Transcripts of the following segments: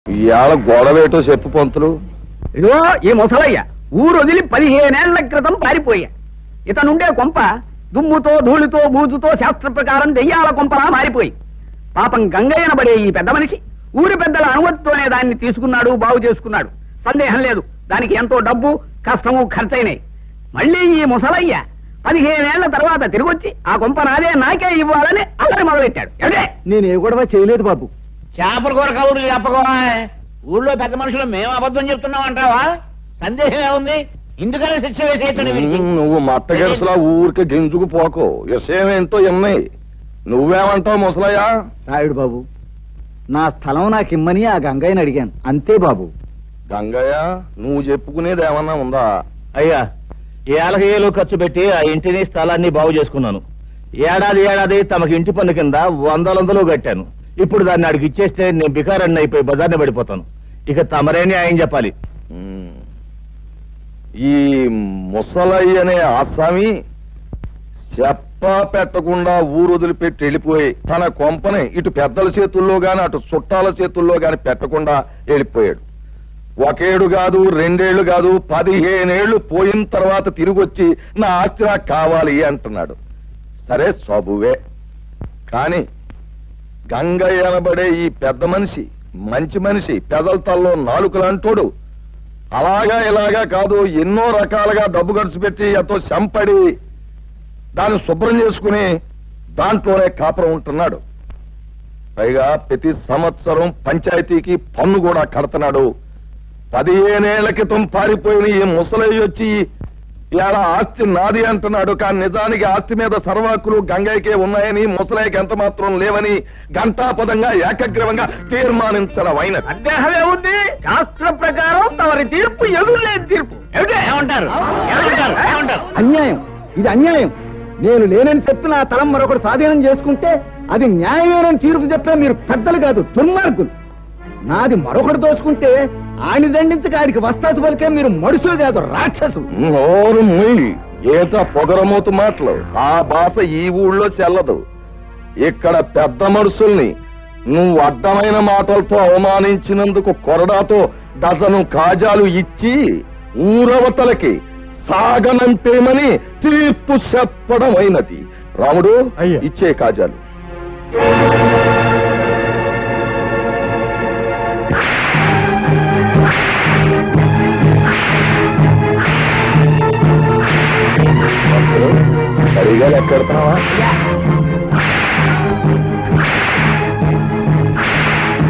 ఇవాళ గొడవేటో చెప్పు పంతులు. ఇదిగో ఈ ముసలయ్య ఊరు వదిలి 15 ఏళ్ల క్రితం పారిపోయా. ఇతనుండే కొంప దుమ్ముతో ధూళితో బూజుతో శాస్త్ర ప్రకారం దెయ్యాల కొంపలా మారిపోయి పాపం గంగయ్యనబడే ఈ పెద్ద మనిషి ఊరి పెద్దల అనుమతితోనే దాన్ని తీసుకున్నాడు, బాగు చేసుకున్నాడు. సందేహం లేదు, దానికి ఎంతో డబ్బు కష్టము ఖర్చయినాయి. మళ్ళీ ఈ ముసలయ్య 15 ఏళ్ల తర్వాత తిరిగొచ్చి ఆ కొంప నాకే ఇవ్వాలని అల్లరి మొదలెట్టాడు. నేను ఏ గొడవ చేయలేదు బాబు. చేపల కూర కబుర్లు చెప్పకోవా. ఊళ్ళో పెద్ద మనుషులు మేము అబద్ధం చెప్తున్నాం అంటావా? సందేహం ఏముంది? ఇందుకనే శిక్ష వేసేయచ్చు. నువ్వు మట్టగెరసలా ఊరికి గింజుకు పోకో. విషయం ఏంటో ఎన్నాయి. నువ్వేమంటావు ముసలయ్య? రాయుడు బాబు, నా స్థలం నాకు ఇమ్మని ఆ గంగయ్యని అడిగాను, అంతే బాబు. గంగయ్య, నువ్వు చెప్పుకునేది ఏమన్నా ఉందా? అయ్యా, ఏలకేలు ఖర్చు పెట్టి ఆ ఇంటిని స్థలాన్ని బాగు చేసుకున్నాను. ఏడాది తమకి ఇంటి పన్ను కింద 100 కట్టాను. ఇప్పుడు దాన్ని అడిగి ఇచ్చేస్తే నేను బికారాన్ని అయిపోయి బజార్ని పడిపోతాను. ఇక తమరే న్యాయం చెప్పాలి. ఈ ముసలయ్య అనే ఆసామి చెప్ప పెట్టకుండా ఊరు వదిలిపెట్టి వెళ్ళిపోయి తన కొంపని ఇటు పెద్దల చేతుల్లో గాని అటు చుట్టాల చేతుల్లో గాని పెట్టకుండా వెళ్ళిపోయాడు. 1 ఏడు కాదు, 2 ఏళ్లు కాదు, 15 ఏళ్లు పోయిన తర్వాత తిరిగొచ్చి నా ఆస్తి నాకు కావాలి అంటున్నాడు. సరే సబువే. కాని గంగయ్య అనబడే ఈ పెద్ద మనిషి మంచి మనిషి, పెదల తల్లో నాలుకలంటోడు. అలాగా ఇలాగా కాదు, ఎన్నో రకాలుగా డబ్బు ఖర్చు పెట్టి ఎంతో చంపడి దాన్ని శుభ్రం చేసుకుని దాంట్లోనే కాపురం ఉంటున్నాడు. పైగా ప్రతి సంవత్సరం పంచాయతీకి పన్ను కూడా కడుతున్నాడు. 15 ఏళ్ల క్రితం పారిపోయిన ఈ ముసలయ్య వచ్చి ఇలా ఆస్తి నాది అంటున్నాడు. కానీ నిజానికి ఆస్తి మీద సర్వాకులు గంగయ్యకే ఉన్నాయని, ముసలయ్యకి ఎంత మాత్రం లేవని ఘంటాపదంగా ఏకగ్రీవంగా తీర్మానించడం అయినది. సందేహమే ఉంది. శాస్త్ర ప్రకారం తమరి తీర్పు ఎదురులేని తీర్పు. ఏమంటారు? అన్యాయం, ఇది అన్యాయం. నేను లేనని చెప్పి నా తలం మరొకటి స్వాధీనం చేసుకుంటే అది న్యాయమేనని తీర్పు చెప్పే మీరు పెద్దలు కాదు, దుర్మార్గులు. నాది మరొకటి దోచుకుంటే ఆని దండించక ఆడికి వస్తాదు పలికే మీరు మనుషులు కాదు, రాక్షసులు. నోరు ముయ్యి, ఏత పొగరమూతు మాటలు. ఆ భాష ఈ ఊళ్ళో చెల్లదు. ఇక్కడ పెద్ద మనుషుల్ని నువ్వు అడ్డమైన మాటలతో అవమానించినందుకు కొరడాతో డజను కాజాలు ఇచ్చి ఊరవతలకి సాగనంపేమని తీర్పు చెప్పడం అయినది. రాముడు, ఇచ్చే కాజాలు. సరిగా లెక్కెడతావా?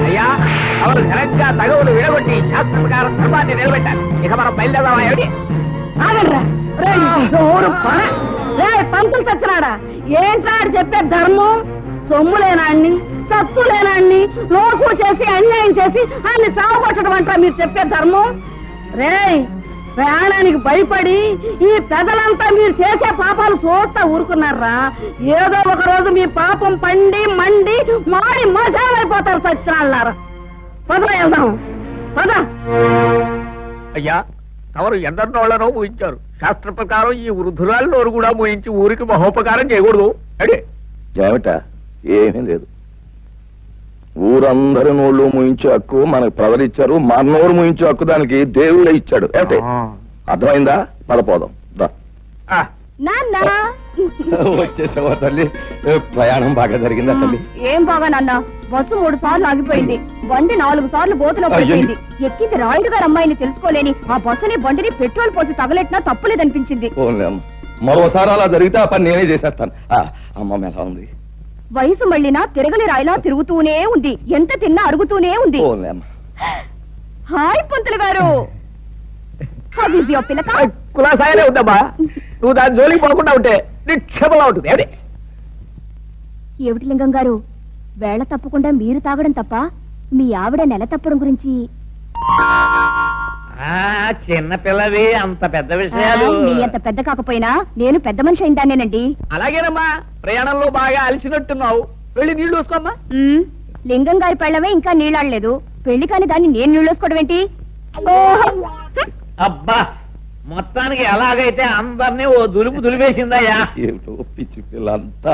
అయ్యా, ఎవరు ఘనంగా తగవులు విడగొట్టి శాస్త్ర ప్రకారం ధర్మాన్ని నిలబెట్టారు. ఇక మనం బయలుదేరదామా? ఏమిటి? పంతులు చచ్చినాడా? ఏంట్రా చెప్పే ధర్మం? సొమ్ములేనాన్ని, సత్తులేనాన్ని లోకు చేసి అన్యాయం చేసి అన్ని సాగుపట్టడం అంటారా మీరు చెప్పే ధర్మం? ప్రాణానికి భయపడి ఈ పెదలంతా మీరు చేసే పాపాలు చూస్తా ఊరుకున్నారా? ఏదో ఒక రోజు మీ పాపం పండి మండి మాడి మసాలైపోతారు సత్యనారాయణ. పదవ వెళ్దాం, పద. అయ్యా, తమరు ఎందరినోళ్లనో ఊహించారు. శాస్త్ర ప్రకారం ఈ వృద్ధురాళ్ళనోరు కూడా మోయించి ఊరికి మహోపకారం చేయకూడదు. అడే ఏమిట? ఏమీ లేదు. ఊరందరి నోళ్ళు ముయించే హక్కు మనకు ప్రవరించారు. మన నోరు ముయించే హక్కు దానికి దేవుడే ఇచ్చాడు. ఏమిటి? అర్థమైందా? పదపోదాం. వచ్చేసావా తల్లి? ప్రయాణం బాగా జరిగిందా తల్లి? ఏం బాగా నాన్న, బస్సు 3 సార్లు ఆగిపోయింది. బండి 4 సార్లు గోతులో పడిపోయింది. ఎక్కింది రాయుడు గారు అమ్మాయిని తెలుసుకోలేని ఆ బస్సుని బండిని పెట్రోల్ పోసి తగలెట్టినా తప్పులేదనిపించింది. మరోసారి అలా జరిగితే ఆ పని నేనే చేసేస్తాను. అమ్మ ఎలా ఉంది? వయసు మళ్ళినా తిరగలి రాయిలా తిరుగుతూనే ఉంది. ఎంత తిన్నా అరుగుతూనే ఉంది. హాయ్ పంతులు గారు. కులాసాయనే ఉందమ్మా. నువ్వు దాని జోలికి పోకుండా ఉంటే నిక్షేపంగా ఉంటుంది. ఏమిటి లింగం గారు, వేళ తప్పకుండా మీరు తాగడం తప్ప మీ ఆవిడ నెల తప్పడం గురించి? చిన్న పిల్లవి, అంత పెద్ద విషయాలు. మీ అంత పెద్ద కాకపోయినా నేను పెద్ద మనిషి అయిందానేనండి. అలాగేనమ్మా, ప్రయాణంలో బాగా అలసినట్టున్నావు. వెళ్ళి నీళ్లు చూసుకోమ్మా. లింగం గారి పెళ్ళమే ఇంకా నీళ్ళాడలేదు. పెళ్లి కాని దాన్ని నేను నీళ్ళు వేసుకోవడం ఏంటి? అబ్బా, మొత్తానికి ఎలాగైతే అందరినీ ఓ దులుపు దులిపేసిందయ్యా. ఏమిటో పిచ్చి పిల్లంతా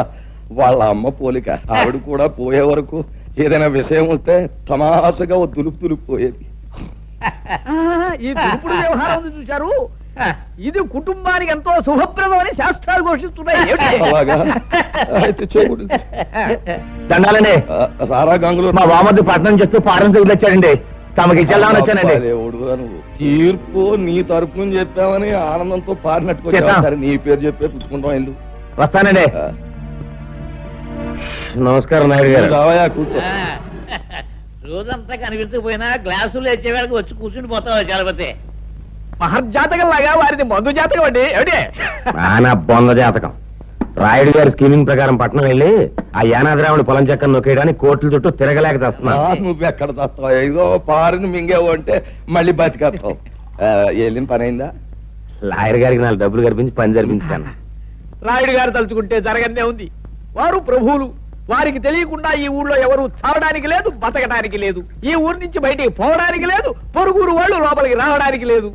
వాళ్ళ అమ్మ పోలిక. ఆవిడ కూడా పోయే వరకు ఏదైనా విషయం వస్తే తమాషగా ఓ తులుపు పోయేది. ఈ దురుపుడు వ్యవహారం ఉంది చూశారు, ఇది కుటుంబానికి ఎంతో శుభప్రదం అని శాస్త్రాలు ఘోషిస్తున్నాయి. అలాగా అయితే చేయకూడదు. దండాలండి. రారా గంగులు, మా వామద్దు పట్నం చేస్తూ పారం వచ్చాడండి. తమకి ఇచ్చేద్దామని వచ్చానండి. నువ్వు తీర్పు నీ తరపుని చెప్పామని ఆనందంతో పారినట్టుకొచ్చావు. నీ పేరు చెప్పే పుచ్చుకుంటాం ఇల్లు. వస్తానండి. నమస్కారం నాయుడు గారు. రావయా, కూర్చో. రోజంతా కనిపించకపోయినా గ్లాసులు వచ్చే వేళకి వచ్చి కూర్చుని పోతావు చలపతి. మహర్జాతకం లాగా వారిది మందు జాతకం అండి. ఏమిటి నా బొంద జాతకం. రాయుడు గారి స్కీమింగ్ ప్రకారం పట్నం వెళ్ళి ఆ యానాద్రావుడి పొలం చెక్కను నొక్కేయడానికి కోట్ల చుట్టూ తిరగలేక తెస్తున్నా. నువ్వెక్కడ తెస్తావు? ఏదో పారిని మింగేవు అంటే మళ్ళీ బతికేస్తావు. వెళ్ళిన పని అయిందా? లాయర్ గారికి 4 డబ్బులు కల్పించి పని జరిపించాను. రాయుడు గారు తలుచుకుంటే జరగనే ఉంది. వారు ప్రభువులు, వారికి తెలియకుండా ఈ ఊళ్ళో ఎవరు చావడానికి లేదు, బతకడానికి లేదు. ఈ ఊరి నుంచి బయటికి పోవడానికి లేదు, పొరుగురు వాళ్ళు లోపలికి రావడానికి లేదు.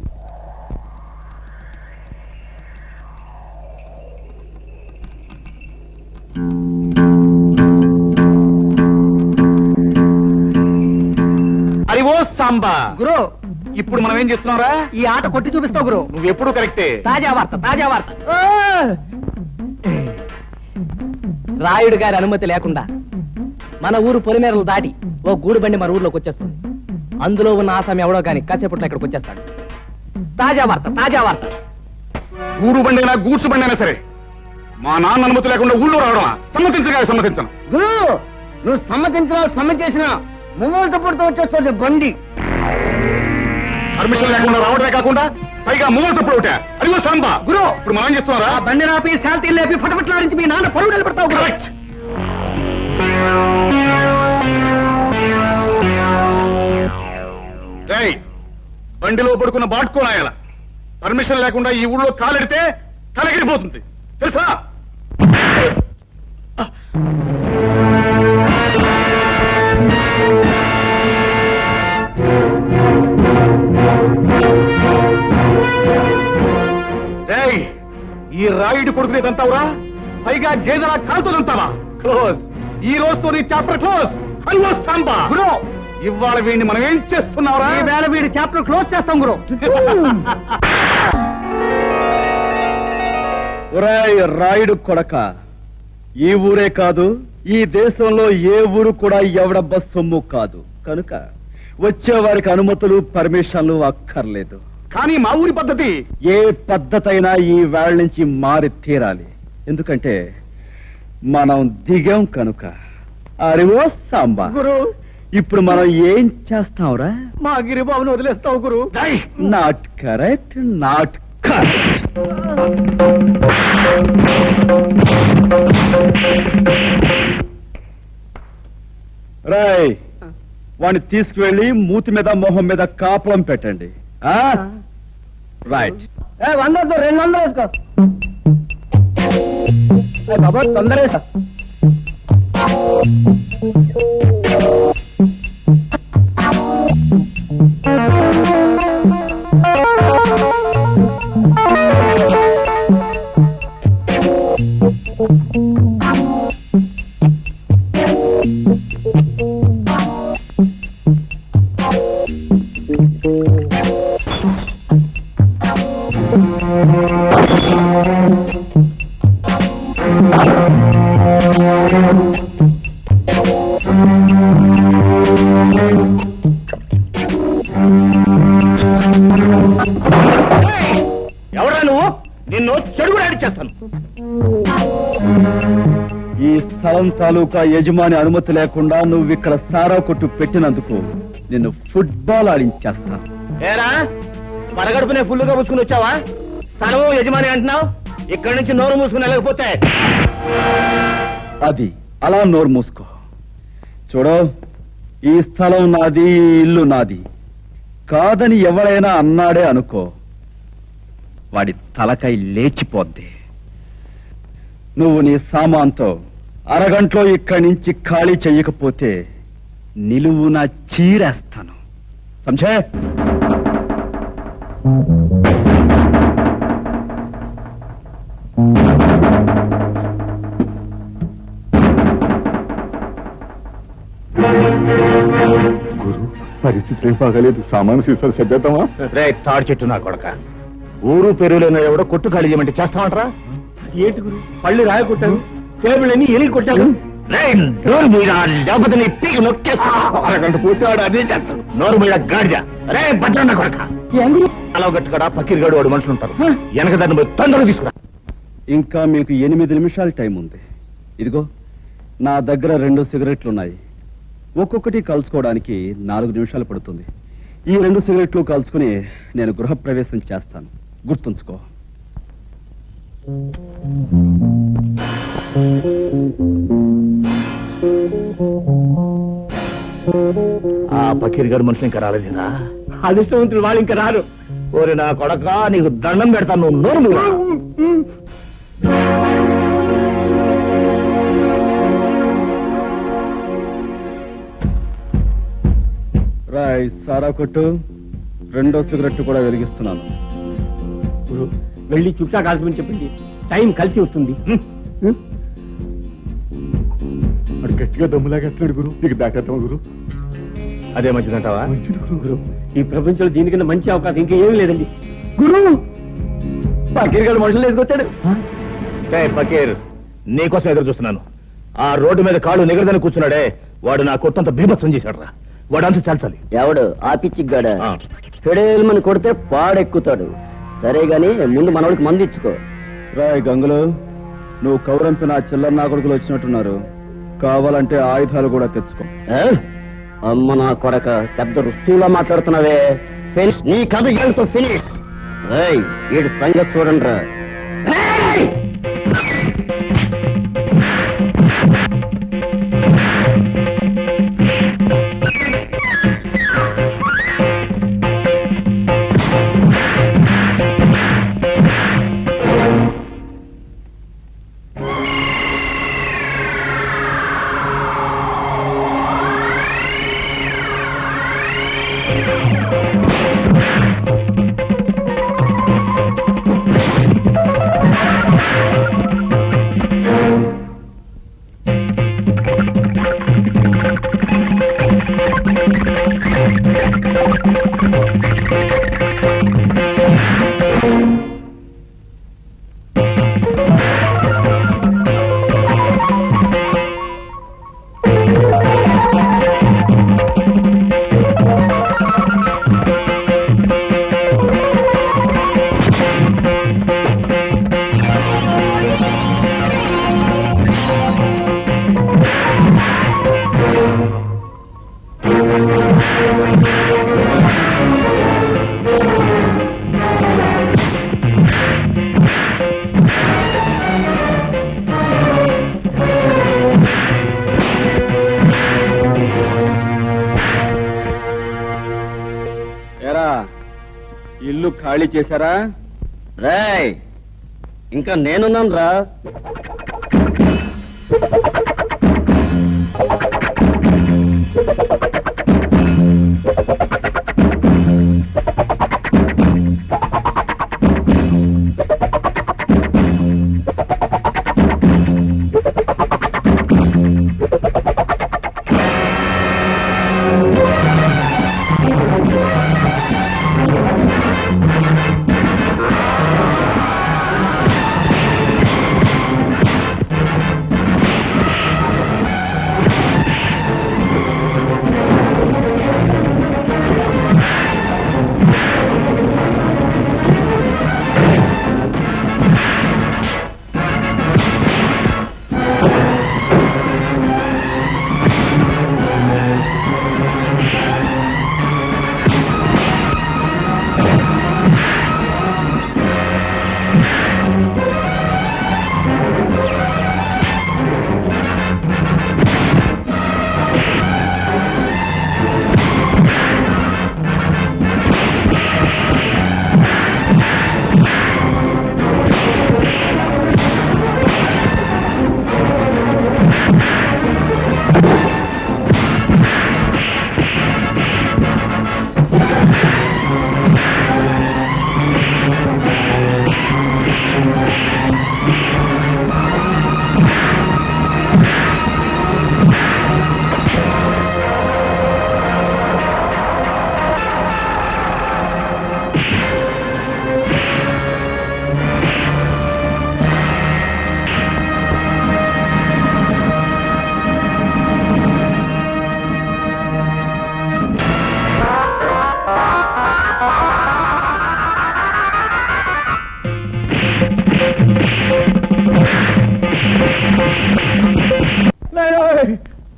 అరివో సాంబా. గురు, ఇప్పుడు మనం ఏం చేస్తున్నారా? ఈ ఆట కొట్టి చూపిస్తావు గురు. నువ్వు ఎప్పుడు కరెక్టే. తాజా వార్త, తాజా వార్త. రాయుడు గారి అనుమతి లేకుండా మన ఊరు పొలిమేరలు దాటి ఓ గూడు బండి మన ఊర్లోకి వచ్చేస్తుంది. అందులో ఉన్న ఆసామి ఎవడో గాని కాసేపట్లో ఇక్కడికి వచ్చేస్తాడు. తాజా వార్త, తాజా వార్త. గూడు బండి అయినా గూడ్సు బండి అయినా సరే మా నాన్న అనుమతి లేకుండా ఊళ్ళో రావడం సమ్మతించగా సమ్మతించను. గురు, నువ్వు సమ్మతించినా సమ్మతించినా ముంగోళ్ళతో పుడుతూ వచ్చేస్తుంది బండి. పర్మిషన్ లేకుండా రావడమే కాకుండా పైగా మూగలు తప్పుడు ఒకటే. అదిగో సాంబా. గురు, ఇప్పుడు మనం ఏం చేస్తున్నారా? బండి నాపి శాంతి లేపి ఫటఫట్లాడించి మీ నాన్న పరువు నిలబెడతావు. కరెక్ట్. బండిలో పడుకున్న బాట్కోనాయాల పర్మిషన్ లేకుండా ఈ ఊళ్ళో కాలెడితే తలగిరిపోతుంది తెలుసా? ఈ రాయుడు కొడుకునేదంతావురా? పైగా గేదెలా కాలుతోదంతావా? క్లోజ్. ఈ రోజుతో నీ చాప్టర్ క్లోజ్. హలో సాంబా. గురు, ఇవాళ వీడిని మనం ఏం చేస్తున్నావురా? ఈ వేళ వీడి చాప్టర్ క్లోజ్ చేస్తాం గురు. ఒరేయ్ రాయుడు కొడక, ఈ ఊరే కాదు, ఈ దేశంలో ఏ ఊరు కూడా ఎవడబ్బ సొమ్ము కాదు. కనుక వచ్చేవారికి అనుమతులు పర్మిషన్లు అక్కర్లేదు. కానీ మా ఊరి పద్ధతి ఏ పద్ధతైనా ఈ వేళ నుంచి మారి తీరాలి. ఎందుకంటే మనం దిగాం కనుక. అరివో సాంబా. గురు, ఇప్పుడు మనం ఏం చేస్తాంరా? మా గిరిబాబును వదిలేస్తావు గురు. Not correct, not correct. రాయ్, వాడిని తీసుకువెళ్ళి మూతి మీద మొహం మీద కాపులం పెట్టండి. రైట్. 100 200 వేసుకో బాబా, తొందర వేసా. ఎవరా నువ్వు? నిన్ను చెడుగు చేస్తాను. ఈ స్థలం తాలూకా యజమాని అనుమతి లేకుండా నువ్వు ఇక్కడ సారా కొట్టు పెట్టినందుకు నిన్ను ఫుట్బాల్ ఆడించేస్తాను. ఏరా, పడగడుపునే ఫుల్లుగా పుచ్చుకుని వచ్చావా? స్థలము యజమాని అంటున్నావు. ఇక్కడి నుంచి నోరు మూసుకుని వెళ్ళకపోతే అది అలా నోరు మూసుకో. చూడు, ఈ స్థలం నాది, ఈ ఇల్లు నాది కాదని ఎవరైనా అన్నాడే అనుకో, వాడి తలకై లేచిపోద్ది. నువ్వు నీ సామాన్తో అరగంటలో ఇక్కడి నుంచి ఖాళీ చెయ్యకపోతే నిలువున చీరేస్తాను. సంజే? పరిస్థితి ఏం బాగాలేదు. సామాను సీసాలు సర్దేద్దామా? రే తాడి చెట్టు నా కొడక, ఊరు పెరుగులేన ఎవడో కొట్టు ఖాళీ చేయమంటే చేస్తామంటారా? ఏంటి గురు, పళ్ళు రాయ కొట్టాను, టేబుల్ అన్ని ఎలిగి కొట్టాను. లేకపోతే నీ పీకి నొక్కేస్తా. అరగంట పూర్తి అదే చేస్తాడు. నోరు మీద గాడిద. రే బజ్జన్న కొడక, అలా గట్టుకడా పకీర్గాడు వాడు మనుషులు ఉంటారు. వెనక దాన్ని పోయి తొందరగా తీసుకురా. ఇంకా మీకు 8 నిమిషాల టైం ఉంది. ఇదిగో నా దగ్గర 2 సిగరెట్లు ఉన్నాయి. ఒక్కొక్కటి కలుసుకోవడానికి 4 నిమిషాలు పడుతుంది. ఈ 2 సిగరెట్లు కలుసుకుని నేను గృహప్రవేశం చేస్తాను, గుర్తుంచుకో. ఆ పకీర్ గారు మనుషులు ఇంకా రాలేదేనా? అదృష్టవంతులు వాళ్ళు ఇంకా రారు. ఓరి నా కొడక, నీకు దండం పెడతాను, నువ్వు నోరు మూయరా. రాయ్ సారా కొట్టు, 2వ సిగరెట్ కూడా వెలిగిస్తున్నాను. గురు, వెళ్ళి చుట్టా కాల్చమని చెప్పండి, టైం కలిసి వస్తుంది. అడు గట్టిగా దమ్ములాగా ఎట్లాడు గురు, నీకు దాటేద్దాం గురు. అదే మంచిదంటావా? మంచిది గురు. ఈ ప్రపంచంలో దీనికన్నా మంచి అవకాశం ఇంకా ఏమీ లేదండి. గురు పకీర్ గారు మనుషులు ఎదుకొచ్చాడు. పకీర్, నీకోసం ఎదురు చూస్తున్నాను. ఆ రోడ్డు మీద కాళ్ళు నిగరదని కూర్చున్నాడే, వాడు నా కొట్టంత బీభత్సం చేశాడు రా. వాడు అంతా చాల్చాలి. ఎవడు ఆ పిచ్చిగాడ? ఫెడేల్మని కొడితే పాడెక్కుతాడు. సరే గాని ముందు మనోడికి మంది ఇచ్చుకో. రాయ్ గంగులు, నువ్వు కౌరంపి నా చిల్లర నా కొడుకులు వచ్చినట్టున్నారు. కావాలంటే ఆయుధాలు కూడా తెచ్చుకో. అమ్మ నా కొడక, పెద్ద రుస్తువులా మాట్లాడుతున్నావే. ఫినిష్, నీ కథ ఏళ్ళతో ఫినిష్. వీడి సంగతి చూడండి రా. ఇల్లు ఖాళీ చేశారా? రేయ్, ఇంకా నేనున్నాను రా.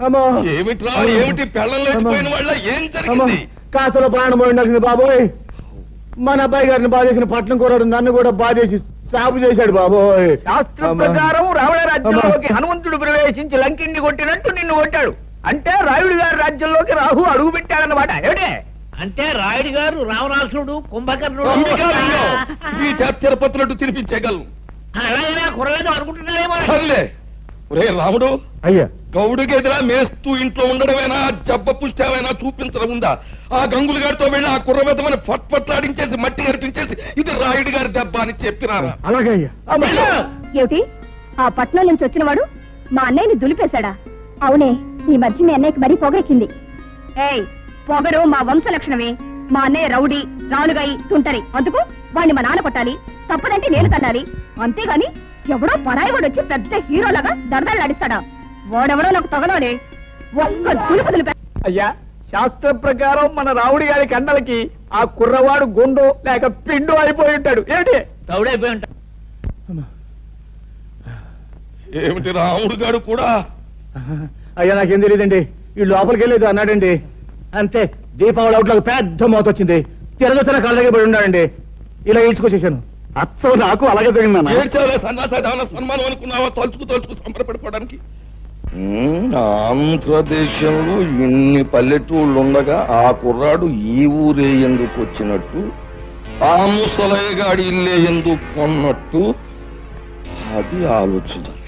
అమ్మో ఏమిట్రా ఏమిటి పెళ్ళం లేచిపోయిన వాళ్ళ ఏం జరిగింది? కాసులో ప్రాణం పోయింది బాబోయ్. మన అబ్బాయి గారిని బాధేసిన పట్నం కూరడు నన్ను కూడా బాధేసి సాగు చేశాడు బాబోయ్. శాస్త్రం ప్రకారం రావణ రాజ్యంలోకి హనుమంతుడు ప్రవేశించి లంకిని కొట్టినట్టు నిన్ను కొట్టాడు. అంటే రాయుడు గారి రాజ్యంలోకి రాహు అడుగు పెట్టాడన్నమాట. ఏమిటే అంటే రాయుడు గారు రావణాసుడు కుంభకర్ణుడు ఈ తిరుపతినట్టు తినిపించేయగలను. అలాగైనా కుర్రలేదు అనుకుంటున్నారేమో. సర్లే ఒరే రాముడు, అయ్యా గౌడుకి ఎదురా మేస్తూ ఇంట్లో ఉండడమేనా జబ్బ పుష్టామైనా చూపించడం ఉందా? ఆ గంగులు గారితో వెళ్ళి ఆ కుర్రబెద్దమని పట్లాడించేసి మట్టి కనిపించేసి ఇది రాయుడు గారి దెబ్బ అని చెప్పినారా? అలాగే అయ్యా. ఏమిటి ఆ పట్నం నుంచి వచ్చినవాడు మా అన్నయ్యని దులిపేశాడా? అవునే, ఈ మధ్య మీ అన్నయ్యకి మరీ పొగరెక్కింది. ఏయ్, పొగరు మా వంశ లక్షణమే. మా అన్నయ్య రౌడీ, రాలుగాయి, తుంటరి. అందుకు వాడిని మా నాన్న కొట్టాలి, తప్పదంటే నేను తన్నాలి. అంతేగాని ఎవడో పరాయివాడు వచ్చి పెద్ద హీరోలాగా దరదలు నడిస్తాడా? వాడెవడో నాకు తగలాలి. ఒక్క దులుపు దులిపే. అయ్యా, శాస్త్ర ప్రకారం మన రావుడి గారి కండలకి ఆ కుర్రవాడు గుండు లేక పిండు అయిపోయి ఉంటాడు. ఏమిటి తౌడైపోయి ఉంటాడు. ఏమిటి రాముడు గారు కూడా? అయ్యా నాకేం తెలియదండి. ఈ లోపలికి వెళ్ళేది అన్నాడండి. అంతే, దీపావళి అవుట్లోకి పెద్ద మోత వచ్చింది. తిరగొచ్చిన కళ్ళ దగ్గర పడి ఉన్నాడండి. ఇలా ఈడ్చుకొచ్చేసాను. అచ్చో నాకు అలాగే జరిగిందన్న. సన్మానం అనుకున్నావా? తలుచుకు సంబరపడిపోవడానికి. ఆంధ్రదేశంలో ఇన్ని పల్లెటూళ్ళు ఉండగా ఆ కుర్రాడు ఈ ఊరే ఎందుకు వచ్చినట్టు, ఆ ముసలయ్య గాడి ఇల్లే ఎందుకు కొన్నట్టు, అది ఆలోచించాలి.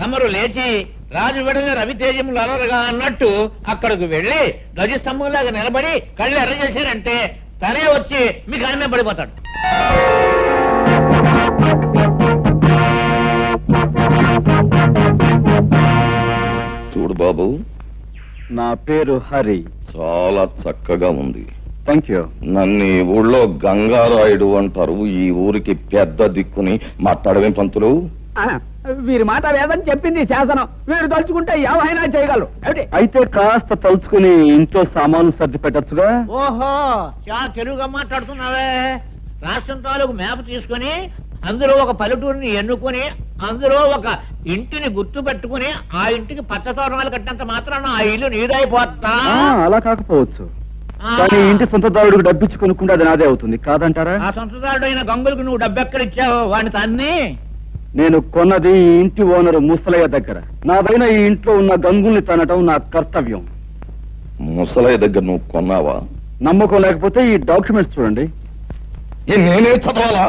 తమరు లేచి రాజు విడల రవితేజములు అలరగా అన్నట్టు అక్కడికి వెళ్లి ధ్వజస్తంభంలాగా నిలబడి కళ్ళు ఎర్ర చేశారంటే తనే వచ్చి మీ కాళ్ళ మీద పడిపోతాడు. చూడు బాబు, నా పేరు హరి. చాలా చక్కగా ఉంది. Thank you. నన్ను ఈ ఊళ్ళో గంగారాయుడు అంటారు. ఈ ఊరికి పెద్ద దిక్కుని మాట్లాడవేం పంతులు? వీరి మాట వేదని చెప్పింది శాసనం. వీరు తలుచుకుంటే ఏమైనా చేయగలరు. ఏమిటి అయితే కాస్త తలుచుకుని ఇంట్లో సామాను సర్ది పెట్టచ్చుగా. ఓహో, చాలా తెలుగుగా మాట్లాడుతున్నావే. రాష్ట్రం తాలూకు మ్యాప్ తీసుకుని అందులో ఒక పల్లెటూరిని ఎన్నుకొని అందులో ఒక ఇంటిని గుర్తు పెట్టుకుని ఆ ఇంటికి పచ్చ తోరణాలు కట్టినంత మాత్రాన ఆ ఇల్లు నీదైపోతా. అలా కాకపోవచ్చు, కానీ ఇంటి సొంతదారుడికి డబ్బిచ్చి కొనుక్కుంటే అది నాదే అవుతుంది కాదంటారా? ఆ సొంతదారుడైన గంగులకు నువ్వు డబ్బెక్కడిచ్చావు? వాడిని తన్ని నేను కొన్నది ఈ ఇంటి ఓనరు ముసలయ్య దగ్గర. నాదైన ఈ ఇంట్లో ఉన్న గంగుల్ని తనటం నా కర్తవ్యం. ముసలయ్య దగ్గర నువ్వు కొన్నావా? నమ్మకం లేకపోతే ఈ డాక్యుమెంట్స్ చూడండి. నేనే చదవాలా?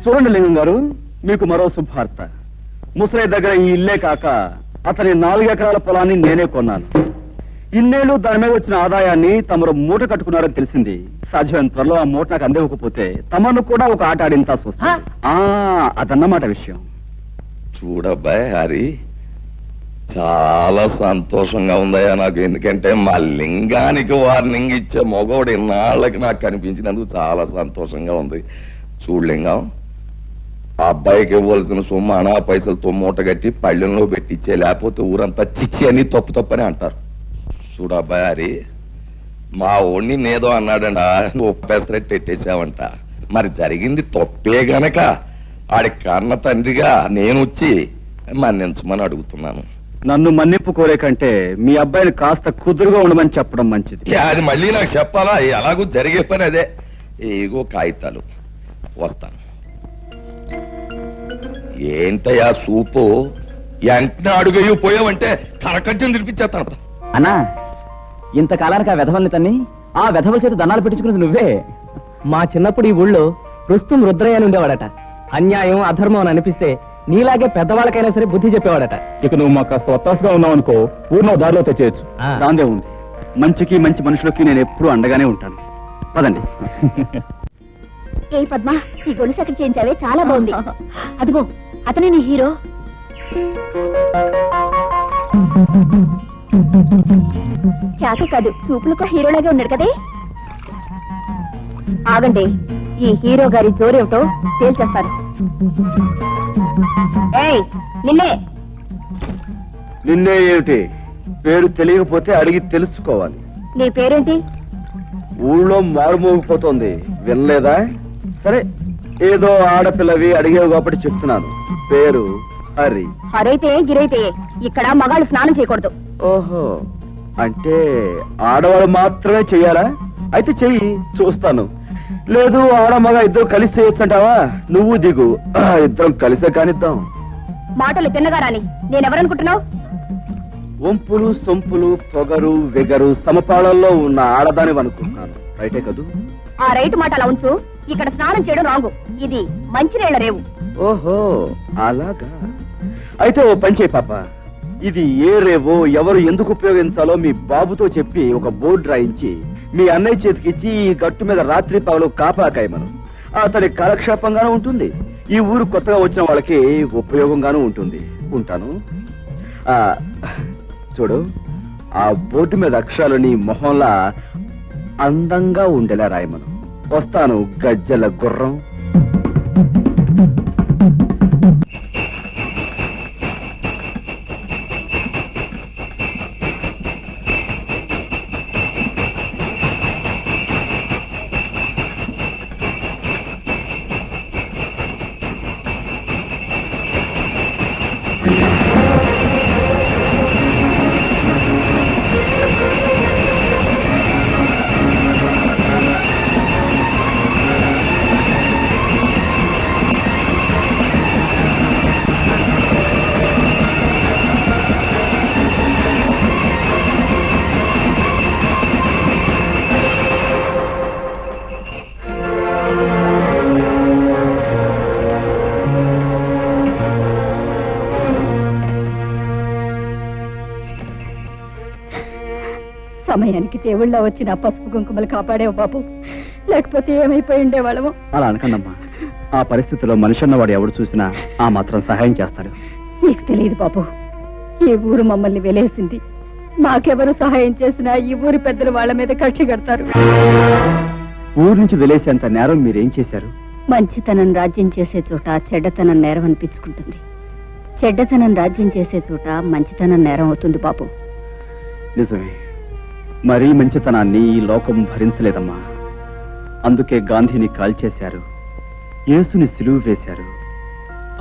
చూడండి లింగం గారు, మీకు మరో శుభార్త. ముసలయ్య దగ్గర ఈ ఇల్లే కాక అతని 4 ఎకరాల పొలాన్ని నేనే కొన్నాను. ఇన్నేళ్లు దాని మీద వచ్చిన ఆదాయాన్ని తమరు మూట కట్టుకున్నారని తెలిసింది. సాధ్యమైన త్వరలో ఆ మూట నాకు అందివ్వకపోతే తమను కూడా ఒక ఆట ఆడింతా చూస్తా. అదన్నమాట విషయం. చూడబ్బాయి హరి, చాలా సంతోషంగా ఉందయ్యా నాకు. ఎందుకంటే మా లింగానికి వార్నింగ్ ఇచ్చే మగవాడు ఇన్నాళ్ళకి నాకు కనిపించినందుకు చాలా సంతోషంగా ఉంది. చూడలింగం, ఆ అబ్బాయికి ఇవ్వాల్సిన సొమ్ము అనా పైసలతో మూట కట్టి పళ్ళెంలో పెట్టిచ్చే, లేకపోతే ఊరంతా చిచ్చి అని తప్పని అంటారు. చూడబ్బాయి హరి, మా ఓణ్ణి నేదో అన్నాడంట, నువ్వు పెసరెట్టు ఎట్టేసావంట. మరి జరిగింది తప్పే గనక ఆడి కన్న తండ్రిగా నేను వచ్చి మన్నించమని అడుగుతున్నాను. నన్ను మన్నింపు కోరే కంటే మీ అబ్బాయిని కాస్త కుదురుగా ఉండమని చెప్పడం మంచిది. అది మళ్ళీ నాకు చెప్పాలా? ఎలాగూ జరిగే పని అదే. ఏగో కాగితాలు, వస్తాను. ఏంటయ్యా సూపు? వెంటనే అడుగయ్యూ పోయావంటే కరకజ్జం తినిపించేస్తాను. అన్నా, ఇంతకాలానికి ఆ వెధవల్ని తన్ని ఆ వెధవల చేత దన్నాలు పెట్టించుకున్నది నువ్వే. మా చిన్నప్పుడు ఈ ఊళ్ళో రుస్తుం రుద్రయ్య అని ఉండేవాడట. అన్యాయం అధర్మం అని అనిపిస్తే నీలాగే పెద్దవాళ్ళకైనా సరే బుద్ధి చెప్పేవాడట. ఇక నువ్వు మాకు కాస్త ఒత్తాసుగా ఉన్నావు అనుకో, ఊరిలో దారిలో తెచ్చేయచ్చు. దాందే ఉంది. మంచికి మంచి మనుషులకి నేను ఎప్పుడూ అండగానే ఉంటాను. పదండి. ఏ పద్మ, ఈ గొలుసు ఎక్కడ చేయించావే? చాలా బాగుంది. అదిగో అతనే నీ హీరో. చాక కాదు, చూపులకు హీరోలాగే ఉన్నాడు కదే. ఆగండి, ఈ హీరో గారి జోరేమిటో తేల్చేస్తారు. ఏయ్, నిన్నే. నిన్నే ఏమిటి? పేరు తెలియకపోతే అడిగి తెలుసుకోవాలి. నీ పేరేంటి? ఊళ్ళో మారుమోగిపోతోంది, వినలేదా? సరే, ఏదో ఆడపిల్లవి అడిగేవి కాబట్టి చెప్తున్నాను. పేరు హరి. హరైతే గిరైతే ఇక్కడ మగాళ్ళు స్నానం చేయకూడదు. ఓహో, అంటే ఆడవాళ్ళు మాత్రమే చెయ్యాలా? అయితే చెయ్యి, చూస్తాను. లేదు ఆడ మగ ఇద్దరు కలిసి చేయొచ్చు అంటావా? నువ్వు దిగు, ఇద్దరం కలిసే కానిద్దాం. మాటలు తిన్నగా రాని. నేనెవరనుకుంటున్నావు? వంపులు సొంపులు పొగరు వెగరు సమపాళల్లో ఉన్న ఆడదాని అనుకుంటున్నాను. రైటే కదూ? ఆ రైట్ మాట అలా ఉంచు. ఇక్కడ స్నానం చేయడం రాంగు. ఇది మంచినీళ్ల రేవు. ఓహో, అలాగా. అయితే ఓ పని చేయి పాప, ఇది ఏ రేవో ఎవరు ఎందుకు ఉపయోగించాలో మీ బాబుతో చెప్పి ఒక బోర్డు రాయించి మీ అన్నయ్య చేతికిచ్చి ఈ గట్టు మీద రాత్రి పగలు కాపాకాయమను. అతని కాలక్షేపంగానూ ఉంటుంది, ఈ ఊరు కొత్తగా వచ్చిన వాళ్ళకి ఉపయోగంగానూ ఉంటుంది. ఉంటాను. చూడు, ఆ బోర్డు మీద అక్షరాలు నీ మొహంలా అందంగా ఉండేలా రాయమను. వస్తాను, గజ్జల గుర్రం. సమయానికి దేవుళ్ళ వచ్చిన పసుపు కుంకుమలు కాపాడేవు బాబు, లేకపోతే ఏమైపోయి ఉండేవాళ్ళము. అలా అనకండమ్మా. ఆ పరిస్థితిలో మనిషి అన్నవాడు ఎవడు చూసినా ఆ మాత్రం సహాయం చేస్తాడు. నీకు తెలియదు బాబు, ఈ ఊరు మమ్మల్ని వెలేసింది. మాకెవరు సహాయం చేసినా ఈ ఊరి పెద్దలు వాళ్ళ మీద కక్షి కడతారు. ఊరు నుంచి వెలేసేంత నేరం మీరేం చేశారు? మంచితనం రాజ్యం చేసే చోట చెడ్డతనం నేరం అనిపించుకుంటుంది. చెడ్డతనం రాజ్యం చేసే చోట మంచితనం నేరం అవుతుంది బాబు. నిజమే, మరీ మంచితనాన్ని ఈ లోకం భరించలేదమ్మా. అందుకే గాంధీని కాల్చేశారు, యేసుని సిలువ వేశారు,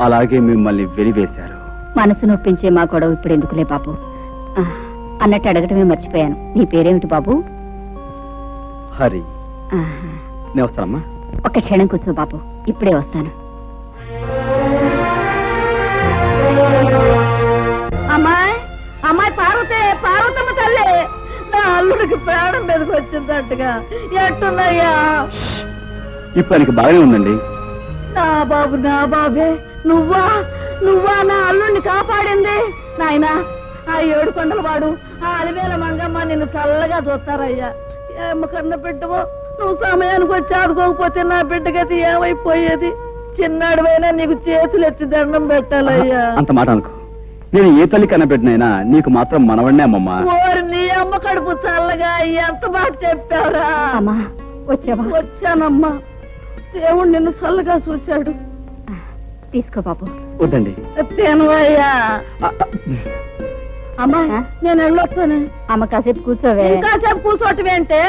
అలాగే మిమ్మల్ని వెలివేశారు. మనసు నొప్పించే మా గొడవ ఇప్పుడు ఎందుకులే బాబు. అన్నట్టు అడగటమే మర్చిపోయాను. నీ పేరేమిటి బాబు? హరి. నేను వస్తానమ్మా. ఒక్క క్షణం కూర్చో బాబు, ఇప్పుడే వస్తాను. అమ్మాయి, అమ్మాయి పార్వతే, పార్వతమ్మ తల్లి, నా అల్లుడికి ప్రాణం మీదకి వచ్చిందట్టుగా. ఎట్టున్నాయ్యా? ఇప్పుడు ఆయనకి బాగానే ఉందండి. నా బాబు, నా బాబే, నువ్వా నువ్వా నా అల్లుడిని కాపాడింది? నాయనా, ఆ 7 కొండల వాడు, ఆ అలివేల మంగమ్మ నిన్ను చల్లగా చూస్తారయ్యా. ఏమ కన్న బిడ్డవో, నువ్వు సమయానికి వచ్చి ఆదుకోకపోతే నా బిడ్డగతి ఏమైపోయేది? చిన్నాడువైనా నీకు చేతులు ఎత్తి దండం పెట్టాలయ్యా. అంత మాట అనుకో. నేను ఏ తల్లి కన్నబిడ్డనైనా నీకు మాత్రం మనవడినే అమ్మమ్మా. ఓరి నీ అమ్మ కడుపు చల్లగా ఎంత మాట చెప్పావురా. అమ్మా, వచ్చావా? వచ్చానమ్మా. దేవుడు నిన్ను చల్లగా చూశాడు. తీసుకో బాబు. వద్దండి. తేనువయ్యా. అమ్మా, నేను వెళ్ళొస్తాను. అమ్మ కాసేపు కూర్చోవే. కాసేపు కూర్చోటమేంటే,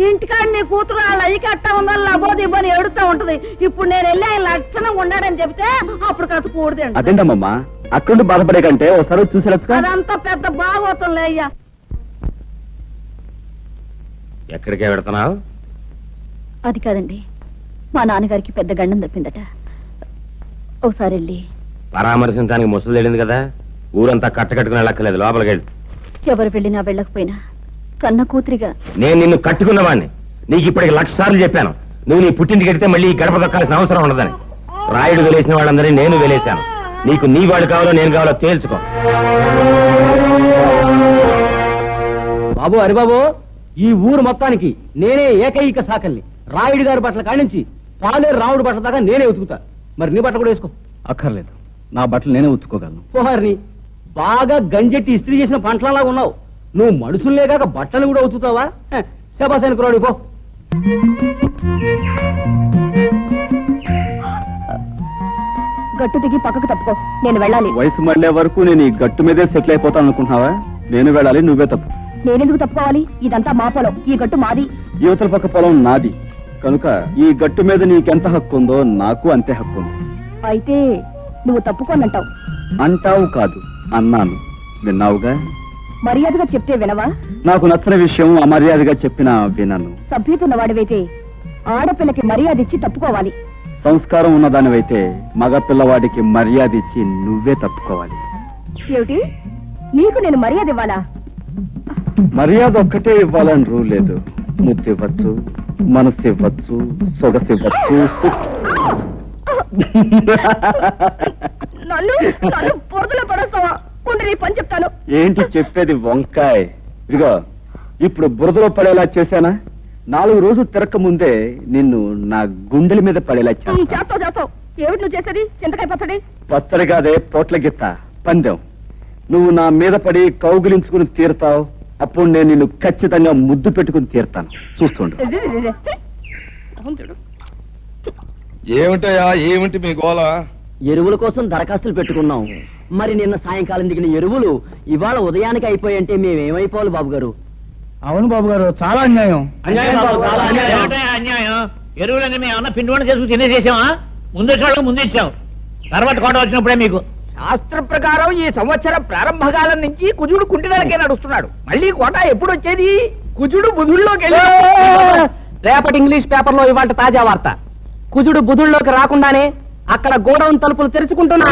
ఇంటికాడ నీ కూతురు వాళ్ళ అయ్యి కట్టా ఉందని లబోది ఇవ్వని ఎడుతూ ఉంటది. ఇప్పుడు నేను వెళ్ళి ఆయన లక్షణంగా ఉన్నాడని చెప్తే అప్పుడు కాస్త కూడదండి. అదేంటమ్మా, అక్కడ బాధపడే కంటే ఒకసారి చూసేలా. అదంతా పెద్ద బాగోతుందిలే అయ్యా. ఎక్కడికే పెడుతున్నావు? అది కాదండి, మా నాన్నగారికి పెద్ద గండం తప్పిందట. ఒకసారి వెళ్ళి పరామర్శించడానికి ముసలు తెలియదు కదా, ఊరంతా కట్టకట్టుకుని వెళ్ళక్కర్లేదు, లోపలికి వెళ్ళి. ఎవరు వెళ్ళినా వెళ్ళకపోయినా కన్న కూతురిగా నేను నిన్ను కట్టుకున్నవాడిని. నీకు ఇప్పటికి 1,00,000 సార్లు చెప్పాను, నువ్వు నీ పుట్టింటికి వెళ్తే మళ్ళీ ఈ గడప దొక్కాల్సిన అవసరం ఉండదని. రాయుడు వెలేసిన వాళ్ళందరినీ నేను వెలేశాను. నీకు నీ వాళ్ళు కావాలో నేను కావాలో తేల్చుకో. బాబు, హరిబాబు, ఈ ఊరు మొత్తానికి నేనే ఏకైక సాకల్ని. రాయుడు గారి బట్టల కాడించి పాలేరు రాముడు బట్టల దాకా నేనే ఉతుకుతా. మరి నీ బట్టలు కూడా వేసుకో. అక్కర్లేదు, నా బట్టలు నేనే ఉతుక్కోగలను. పోహారిని బాగా గంజెట్టి ఇస్త్రీ చేసిన పంటలలాగా ఉన్నావు. నువ్వు మనుషుల్నే కాక బట్టలు కూడా ఉతుకుతావా? శబాసానికి రాడు పో. గట్టు దిగి పక్కకు తప్పుకో, నేను వెళ్ళాలి. వయసు మళ్ళే వరకు నేను ఈ గట్టు మీదే సెటిల్ అయిపోతాను అనుకుంటున్నావా? నేను వెళ్ళాలి, నువ్వే తప్పు. నేనెందుకు తప్పుకోవాలి? ఇదంతా మా పొలం, ఈ గట్టు మాది. యువతల పక్క పొలం నాది, కనుక ఈ గట్టు మీద నీకెంత హక్కు ఉందో నాకు అంతే హక్కు ఉంది. అయితే నువ్వు తప్పుకోనంటావు. అంటావు కాదు, అన్నాను. విన్నావుగా. మర్యాదగా చెప్తే వినవా? నాకు నచ్చని విషయం అమర్యాదగా చెప్పినా వినను. సభ్యతున్న వాడివైతే ఆడపిల్లకి మర్యాద ఇచ్చి తప్పుకోవాలి. సంస్కారం ఉన్నదానివైతే మగ పిల్లవాడికి మర్యాద ఇచ్చి నువ్వే తప్పుకోవాలి. ఏమిటి, నీకు నేను మర్యాద ఇవ్వాలా? మర్యాద ఒక్కటే ఇవ్వాలని రూల్ లేదు. ముద్దు ఇవ్వచ్చు, మనసు ఇవ్వచ్చు, సొగసు ఇవ్వచ్చు. నన్ను పొరదలో పడేస్తావా? కుండ్రి నీ పని చెప్తాను. ఏంటి చెప్పేది వంకాయ్? ఇదిగో, ఇప్పుడు బురదలో పడేలా చేశానా? 4 రోజులు తిరక్క ముందే నిన్ను నా గుండెల మీద పడేలా చేస్తాను. చేస్తావు. ఏమిటి నువ్వు చేసేది? చింతకాయ పచ్చడి? పచ్చడి కాదే, పోట్ల గిత్త పందెం. నువ్వు నా మీద పడి కౌగిలించుకుని తీరుతావు. అప్పుడు నేను నిన్ను ఖచ్చితంగా ముద్దు పెట్టుకుని తీరుతాను. చూస్తుండు. ఏమిటయా, ఏమిటి మీ గోల? ఎరువుల కోసం దరఖాస్తులు పెట్టుకున్నాం. మరి నిన్న సాయంకాలం దిగిన ఎరువులు ఇవాళ ఉదయానికి అయిపోయంటే మేమేమైపోవాలి బాబు గారు? అవును బాబు గారు, చాలా అన్యాయం. ఏమిటయ్యా అన్యాయం? ఎరువులన్నీ మేము ఏమన్నా పిండి వంట చేసుకుని తినేసేసామా? ముందు వాళ్ళకి ముందు ఇచ్చాం, తర్వాత కోట వచ్చినప్పుడే మీకు. శాస్త్ర ప్రకారం ఈ సంవత్సరం ప్రారంభకాలం నుంచి కుజుడు కుంటిదలకే నడుస్తున్నాడు. మళ్ళీ కోట ఎప్పుడు వచ్చేది? కుజుడు బుధుల్లోకి వెళ్ళి. రేపటి ఇంగ్లీష్ పేపర్లో ఇవాళ తాజా వార్త. కుజుడు బుధుల్లోకి రాకుండానే అక్కడ గోడౌన్ తలుపులు తెరుచుకుంటున్నా.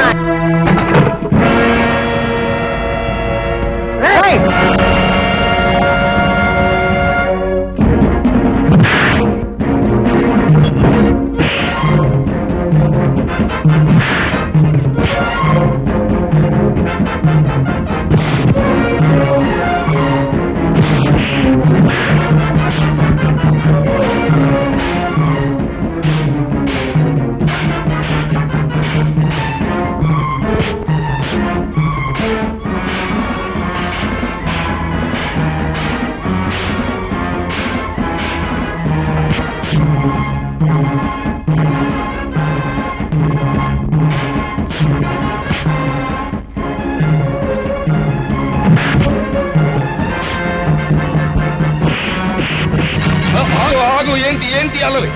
ఏంటి అల్లరి?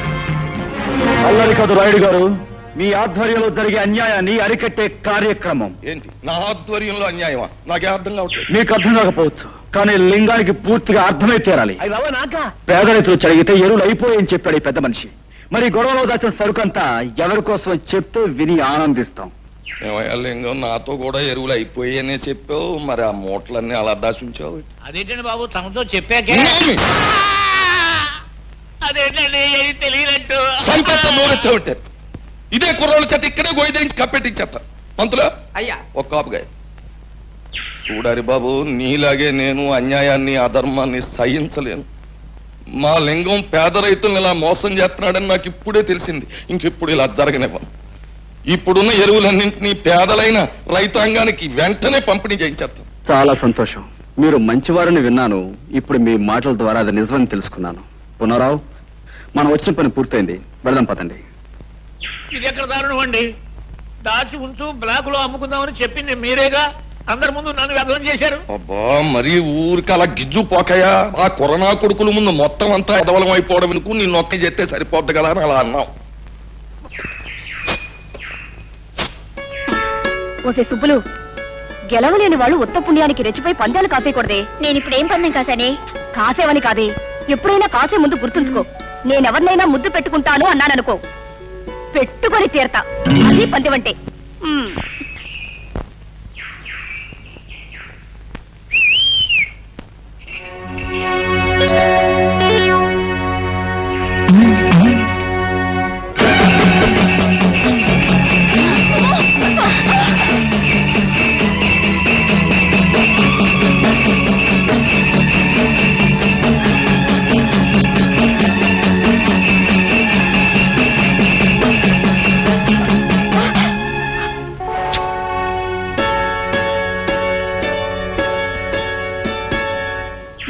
అల్లరి కాదు రాయుడు గారు, మీ ఆధ్వర్యంలో జరిగే అన్యాయాన్ని అరికట్టే కార్యక్రమం. ఏంటి నా ఆధ్వర్యంలో అన్యాయమా? నాకే అర్థం కావట్లేదు. మీకు అర్థం కాకపోవచ్చు, కానీ లింగానికి పూర్తిగా అర్థమై తీరాలి. పేద రైతులు చదివితే ఎరువులు అయిపోయాయని చెప్పాడు ఈ పెద్ద మనిషి. మరి గొడవలో దాచిన సరుకంతా ఎవరి కోసం చెప్తే విని ఆనందిస్తాం. ఏమయ్యా లింగం, నాతో కూడా ఎరువులు అయిపోయాయనే చెప్పావు, మరి ఆ మూటలన్నీ అలా దాచుంచావు. అదేంటండి బాబు, తమతో చెప్పాకే. అదేంటండి తెలియనట్టు ఉంటారు. ఇదే కుర్రోళ్ళ చేత ఇక్కడే గోయిదేంచి కప్పెట్టించేస్తా. మంతులా అయ్యా ఒక కాపుగా చూడారి బాబు, నీలాగే నేను అన్యాయాన్ని అధర్మాన్ని సహించలేను. మా లింగం పేద రైతులను ఇలా మోసం చేస్తున్నాడని నాకు ఇప్పుడే తెలిసింది. ఇంకెప్పుడు ఇలా జరగనివ్వను. ఇప్పుడున్న ఎరువులన్నింటినీ పేదలైన రైతాంగానికి వెంటనే పంపిణీ చేయించేస్తాను. చాలా సంతోషం, మీరు మంచివారని విన్నాను. ఇప్పుడు మీ మాటల ద్వారా అది నిజమని తెలుసుకున్నాను. పునరావు, మనం వచ్చిన పని పూర్తయింది, వెళదాం పదండి. ఇది ఎక్కడ దారుణం అండి? దాచి ఉంచు, బ్లాక్ లో అమ్ముకుందామని చెప్పింది మీరేగా. అందరి ముందు నన్ను వ్యర్థం చేశారు. అబ్బా, మరి ఊరికి అలా గిజ్జు పోకయా? ఆ కరోనా కొడుకుల ముందు మొత్తం అంతా ఎదవలం అయిపోవడం ఎందుకు? నీ నొక్కి చెప్తే సరిపోద్ది కదా అని అలా అన్నావు. ఓసే సుబ్బులు, గెలవలేని వాళ్ళు ఉత్త పుణ్యానికి రెచ్చిపోయి పందాలు కాసేయకూడదే. నేను ఇప్పుడు ఏం పందెం కాసానే? కాసేవని కాదే, ఎప్పుడైనా కాసే ముందు గుర్తుంచుకో. నేనెవరినైనా ముద్దు పెట్టుకుంటాను అన్నాననుకో, పెట్టుకొని తీరతా. అది పందెమంటే.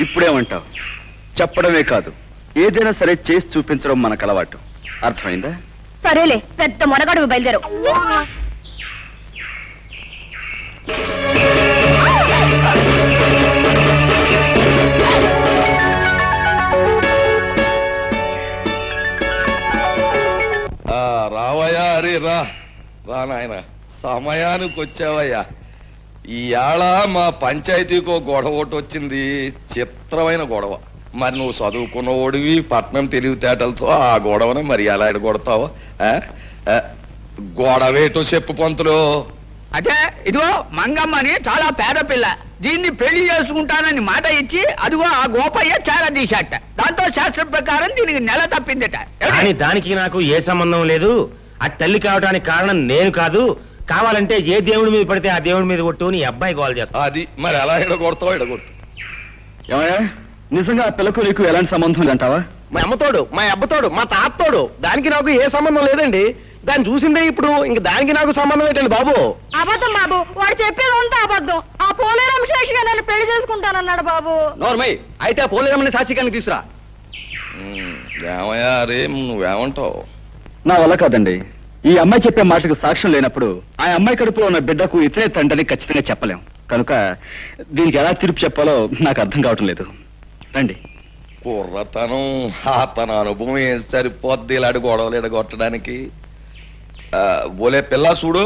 ఇప్పుడేమంటావు? చెప్పడమే కాదు, ఏదైనా సరే చేసి చూపించడం మనకు అలవాటు. అర్థమైందా? సరేలే, పెద్ద మొనగాడు బయలుదేరు. నాయన సమయానికి వచ్చావయ్యా. ఇవాళ మా పంచాయతీకో గొడవ ఒకటి వచ్చింది, చిత్రమైన గొడవ. మరి నువ్వు చదువుకున్నవాడివి, పట్నం తెలివితేటలతో ఆ గొడవని మరి ఎలా ఎడగొడతావు? గొడవేటో చెప్పు పంతులు. అదే ఇదిగో మంగమ్మని చాలా పేద పిల్ల, దీన్ని పెళ్లి చేసుకుంటానని మాట ఇచ్చి అదిగో ఆ గోపయ్య చాలా తీశాట. దాంతో శాస్త్రం ప్రకారం దీనికి నెల తప్పిందట. కానీ దానికి నాకు ఏ సంబంధం లేదు. ఆ తల్లి కావడానికి కారణం నేను కాదు. కావాలంటే ఏ దేవుడి మీద పడితే ఆ దేవుడి మీద కొట్టు నీ అబ్బాయి గోల్ చేస్తా. అది మరి ఎలా ఎడగొడతావు? ఎడగొట్టు. ఏమయ్యా, నిజంగా ఆ పిల్లకు నీకు ఎలాంటి సంబంధం అంటావా? మా అమ్మతోడు, మా అబ్బతోడు, మా తాతతోడు. దానికి నాకు ఏ సంబంధం లేదండి. దాన్ని చూసిందే ఇప్పుడు. ఇంక దానికి నాకు సంబంధం ఏంటండి బాబు? అబద్ధం బాబు, వాడు చెప్పేదంతా అబద్ధం. ఆ పోలేరం శేషిగా నన్ను పెళ్లి చేసుకుంటానన్నాడు బాబు. నోర్మయ్య, అయితే ఆ పోలేరమ్మని సాక్షిగానికి తీసురా. ఏమయ్యా రే, నువ్వేమంటావు? నా వల్ల కాదండి. ఈ అమ్మాయి చెప్పే మాటకు సాక్ష్యం లేనప్పుడు ఆ అమ్మాయి కడుపులో ఉన్న బిడ్డకు ఇతనే తండ్రిని ఖచ్చితంగా చెప్పలేం. కనుక దీనికి ఎలా తీర్పు చెప్పాలో నాకు అర్థం కావటం లేదు. రండి. కుర్రతనం, తన అనుభవం ఏం సరిపోద్ది ఇలాంటి గొడవలు ఎడగొట్టడానికి? బోలే పిల్ల చూడు,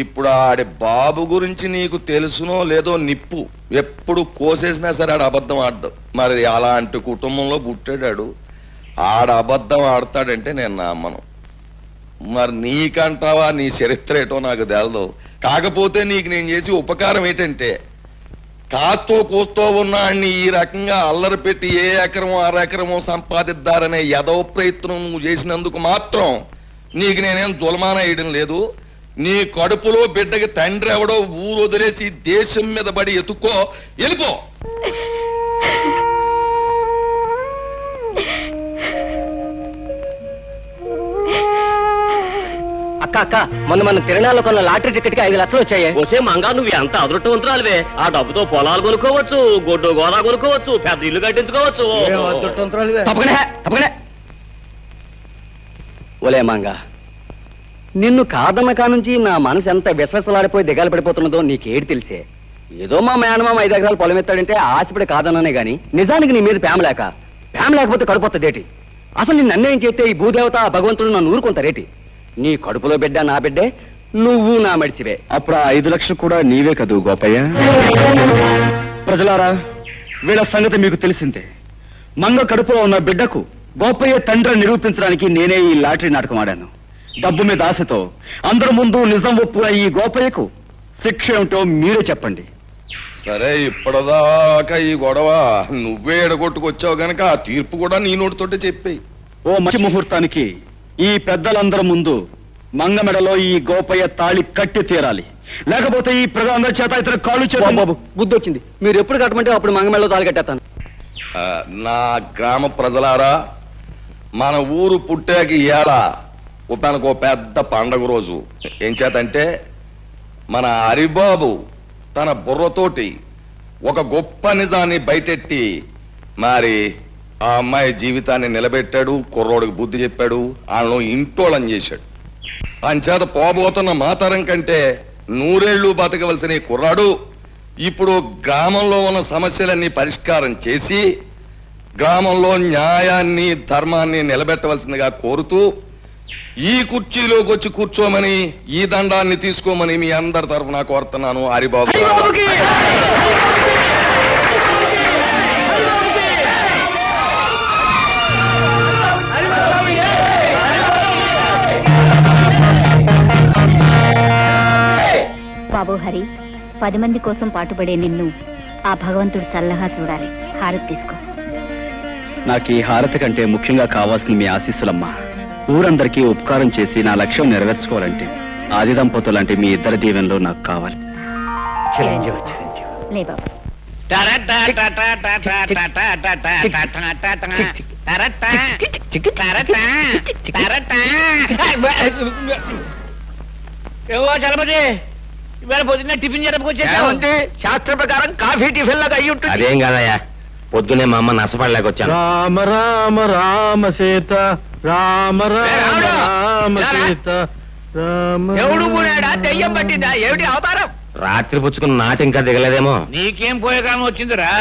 ఇప్పుడు ఆడి బాబు గురించి నీకు తెలుసునో లేదో నిప్పు. ఎప్పుడు కోసేసినా సరే ఆడ అబద్ధం ఆడ్డు. మరి అలాంటి కుటుంబంలో పుట్టాడాడు, ఆడ అబద్ధం ఆడతాడంటే నేను నమ్మను. మరి నీకంటావా? నీ చరిత్ర ఏటో నాకు తెలదు. కాకపోతే నీకు నేను చేసి ఉపకారం ఏంటంటే, కాస్తో కూస్తో ఉన్నాడిని ఈ రకంగా అల్లరి పెట్టి ఏ ఎకరమో అరెకరమో సంపాదిద్దారనే యదవ ప్రయత్నం నువ్వు చేసినందుకు మాత్రం నీకు నేనేం జులమాన వేయడం లేదు. నీ కడుపులో బిడ్డకి తండ్రి ఎవడో ఊరు వదిలేసి దేశం మీద పడి ఎత్తుకో, వెళ్ళిపో. అక్క అక్క, మన తిరణాల్లో కొన్న లాటరీ టికెట్ కి 5 లక్షలు వచ్చాయి. వచ్చే మంగా నువ్వు ఎంత అదృష్టవంతురాలువే. ఆ డబ్బుతో పొలాలు కొనుక్కోవచ్చు, గొడ్డు గోదా కొనుక్కోవచ్చు, పెద్ద ఇల్లు కట్టించుకోవచ్చు. ఒలే మంగా, నిన్ను కాదన్న కానుంచి నా మనసు ఎంత విశ్వసలాడిపోయి దిగాలు పడిపోతున్నదో నీకేటి తెలిసే. ఏదో మా మేనమామ 5 ఎకరాలు పొలం ఎత్తాడంటే ఆశపడి కాదన్నానే గాని నిజానికి నీ మీద ప్రేమ లేకపోతే కడుపుతదేటి? అసలు నిన్ను అన్యాయం చేస్తే ఈ భూదేవత భగవంతుడు నన్ను ఊరుకుంటారేటి? నీ కడుపులో బిడ్డ నా బిడ్డే, నువ్వు నా మడిచివే. అప్పుడు ఆ 5 లక్షలు కూడా నీవే కదూ గోపయ్య? ప్రజలారా, వీళ్ళ సంగతి మీకు తెలిసిందే. మంగ కడుపులో ఉన్న బిడ్డకు గోపయ్య తండ్రి నిరూపించడానికి నేనే ఈ లాటరీ నాటకం ఆడాను. డబ్బు మీద ఆశతో అందరి ముందు నిజం ఒప్పుకున్న ఈ గోపయ్యకు శిక్ష ఏమిటో మీరే చెప్పండి. సరే, ఇప్పటిదాకా ఈ గొడవ నువ్వే ఎడగొట్టుకొచ్చావు గనక ఆ తీర్పు కూడా నీ నోటితోటే చెప్పేయి. ఓ మంచి ముహూర్తానికి ఈ పెద్దలందరి ముందు మంగ మెడలో ఈ గోపయ్య తాళి కట్టి తీరాలి. లేకపోతే ఈ ప్రజలందరి చేత ఇతర కాళ్ళు చేద్దాం. బాబు, బుద్ధి వచ్చింది. మీరు ఎప్పుడు కట్టమంటే అప్పుడు మంగ మెడలో తాళి కట్టేస్తాను. నా గ్రామ ప్రజలారా, మన ఊరు పుట్టాక ఇవాళ మనకు పెద్ద పండగ రోజు. ఏం చేతంటే, మన హరిబాబు తన బుర్రతోటి ఒక గొప్ప నిజాన్ని బయటెట్టి మరి ఆ అమ్మాయి జీవితాన్ని నిలబెట్టాడు. కుర్రోడికి బుద్ధి చెప్పాడు, వాళ్ళను ఇంటోళం చేశాడు. అంచేత పోబోతున్న మాతరం కంటే 100 ఏళ్ళు బతకవలసిన ఈ కుర్రాడు ఇప్పుడు గ్రామంలో ఉన్న సమస్యలన్నీ పరిష్కారం చేసి గ్రామంలో న్యాయాన్ని ధర్మాన్ని నిలబెట్టవలసిందిగా కోరుతూ ఈ కుర్చీలోకి వచ్చి కూర్చోమని, ఈ దండాన్ని తీసుకోమని మీ అందరి తరఫున కోరుతున్నాను. హరిబాబు బాబు హరి, 10 మంది కోసం పాటుపడే నిన్ను ఆ భగవంతుడు చల్లగా చూడాలి. హారతి తీసుకో. నాకు ఈ హారతి కంటే ముఖ్యంగా కావాల్సింది మీ ఆశీస్సులమ్మా. ఊరందరికీ ఉపకారం చేసి నా లక్ష్యం నెరవేర్చుకోవాలంటే ఆది దంపతులంటే మీ ఇద్దరి దీవెనలో నాకు కావాలి. లే బాబు. ఏవో చలపతి, ఇవాళ పొద్దున్న టిఫిన్ జరపకొచ్చేది శాస్త్ర ప్రకారం కాఫీ టిఫిన్ లాగా అయ్యి ఉంటుంది. అదేం కాదయ్యా, పొద్దునే మా అమ్మ నష్టపడలేకొచ్చాను. రామ రామ రామ సీత, రామ రామ రామ సీత, ఎవడు కూడాడా? దెయ్యం పట్టిందా? ఏమిటి అవతారం? రాత్రి పుచ్చుకున్న నాటి ఇంకా దిగలేదేమో. నీకేం పోయేకాలం వచ్చిందిరా?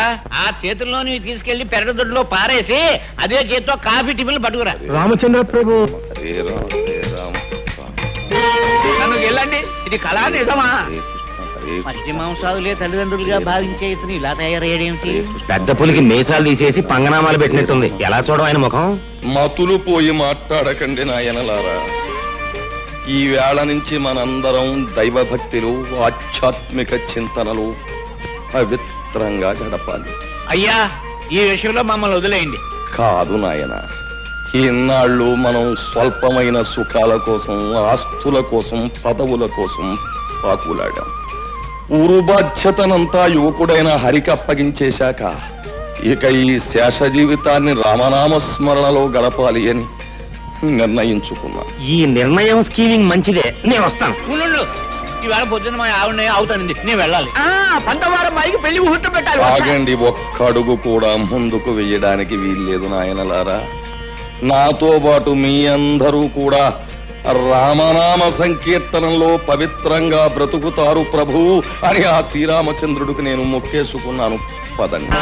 ఆ చేతుల్లో నీవు తీసుకెళ్లి పెరట దొడ్లో పారేసి అదే చేతితో కాఫీ టిఫిన్లు పట్టుకురా. రామచంద్ర ప్రభు. హరే రామ, హరే రామ. నన్ను వెళ్ళండి, ఇది కళా నిజమా? మత్స్య మాంసాదులే తల్లిదండ్రులుగా భావించే ఇతను ఇలా తయారయ్యాడేమిటి? పెద్ద పులికి మీసాలు తీసేసి పంగనామాలు పెట్టినట్టుంది. ఎలా చూడడం ఆయన ముఖం? మతులు పోయి మాట్లాడకండి నాయనలారా. ఈ వేళ నుంచి మనందరం దైవభక్తిలో ఆధ్యాత్మిక చింతనలు పవిత్రంగా గడపాలి. అయ్యా, ఈ విషయంలో మమ్మల్ని వదిలేయండి. కాదు నాయన, ఇన్నాళ్ళు మనం స్వల్పమైన సుఖాల కోసం, ఆస్తుల కోసం, పదవుల కోసం పాకులాడాం. ఊరు బాధ్యతనంతా యువకుడైన హరికి అప్పగించేశాక ఇక ఈ శేష జీవితాన్ని రామనామస్మరణలో గడపాలి అని నిర్ణయించుకున్నా. ఈ నిర్ణయం స్కీమింగ్ మంచిదే. నేను వస్తాను. ఉండు, ఈవేళ పొద్దున్న మా ఆవిడ అవుతానండి, నేను వెళ్ళాలి. పంతవారం మైకి పెళ్లి ముహూర్తం పెట్టాలి. ఆగండి, ఒక్క అడుగు కూడా ముందుకు వెయ్యడానికి వీల్లేదు నాయనలారా. నాతో పాటు మీ అందరూ కూడా రామనామ సంకీర్తనంలో పవిత్రంగా బ్రతుకుతారు ప్రభు అని ఆ శ్రీరామచంద్రుడికి నేను మొక్కేసుకున్నాను. పదండి.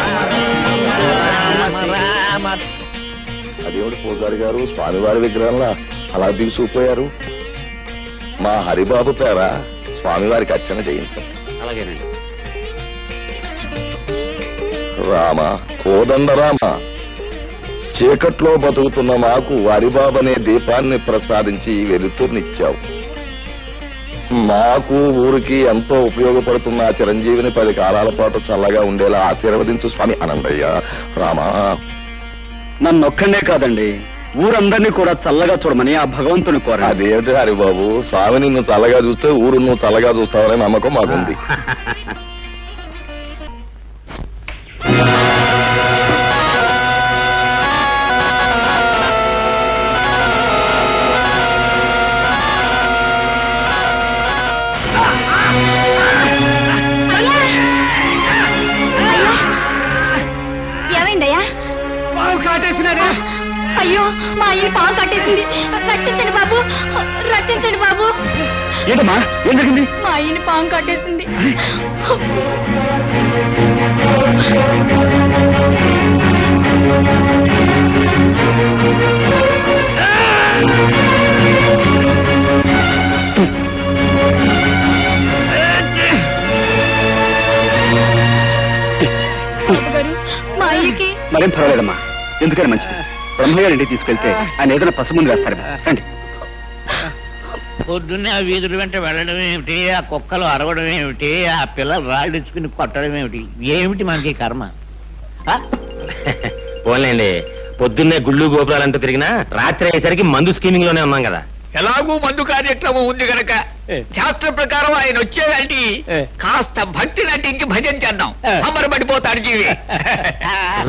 అదేమిటి పూజారి గారు, స్వామివారి విగ్రహంలా అలా దిగుసుకుపోయారు? మా హరిబాబు పేర స్వామివారికి అర్చన చేయించండి. అలాగేనండి. రామ, కోదండ రామ, చీకట్లో బతుకుతున్న మాకు హరిబాబనే దీపాన్ని ప్రసాదించి వెలుతుర్నిచ్చావు. మాకు ఊరికి ఎంతో ఉపయోగపడుతున్న ఆ చిరంజీవిని 10 కాలాల పాటు చల్లగా ఉండేలా ఆశీర్వదించు స్వామి. అనందయ్య, రామా. నన్నొక్కడే కాదండి, ఊరందరినీ కూడా చల్లగా చూడమని ఆ భగవంతుని కోర. అదేమిటి హరిబాబు, స్వామి నిన్ను చల్లగా చూస్తే ఊరు నువ్వు చల్లగా చూస్తావనే నమ్మకం మాకుంది. ఏమైందయ్యా? అయ్యో, మా ఆయన పాము కట్టేసింది. రక్షించండి బాబు, రక్షించండి బాబు. ఏంటమ్మా, ఏం జరిగింది? మా ఆయన పాము కట్టేసింది. మా అయ్యకి మరేం పర్వాలేదమ్మా, ఎందుకని మంచిది. బ్రహ్మగారి ఇంటికి తీసుకెళ్తే ఆయన ఏదైనా పసుముందు వేస్తారు. రండి. పొద్దున్నే ఆ వీధుల వెంట వెళ్ళడం ఏమిటి, ఆ కుక్కలు అరవడం ఏమిటి, ఆ పిల్లలు రాళ్ళించుకుని కొట్టడం ఏమిటి, ఏమిటి మనకి కర్మ? పోన్లేండి, పొద్దున్నే గుళ్ళు గోపురాలంటూ తిరిగినా రాత్రి అయ్యేసరికి మందు స్కీమింగ్ లోనే ఉన్నాం కదా. ఎలాగూ మందు కార్యక్రమం ఉంది గనక శాస్త్ర ప్రకారం ఆయన వచ్చేదంటే కాస్త భక్తి నటించి భజన చేద్దాం. అమరపడిపోతాడు జీవి.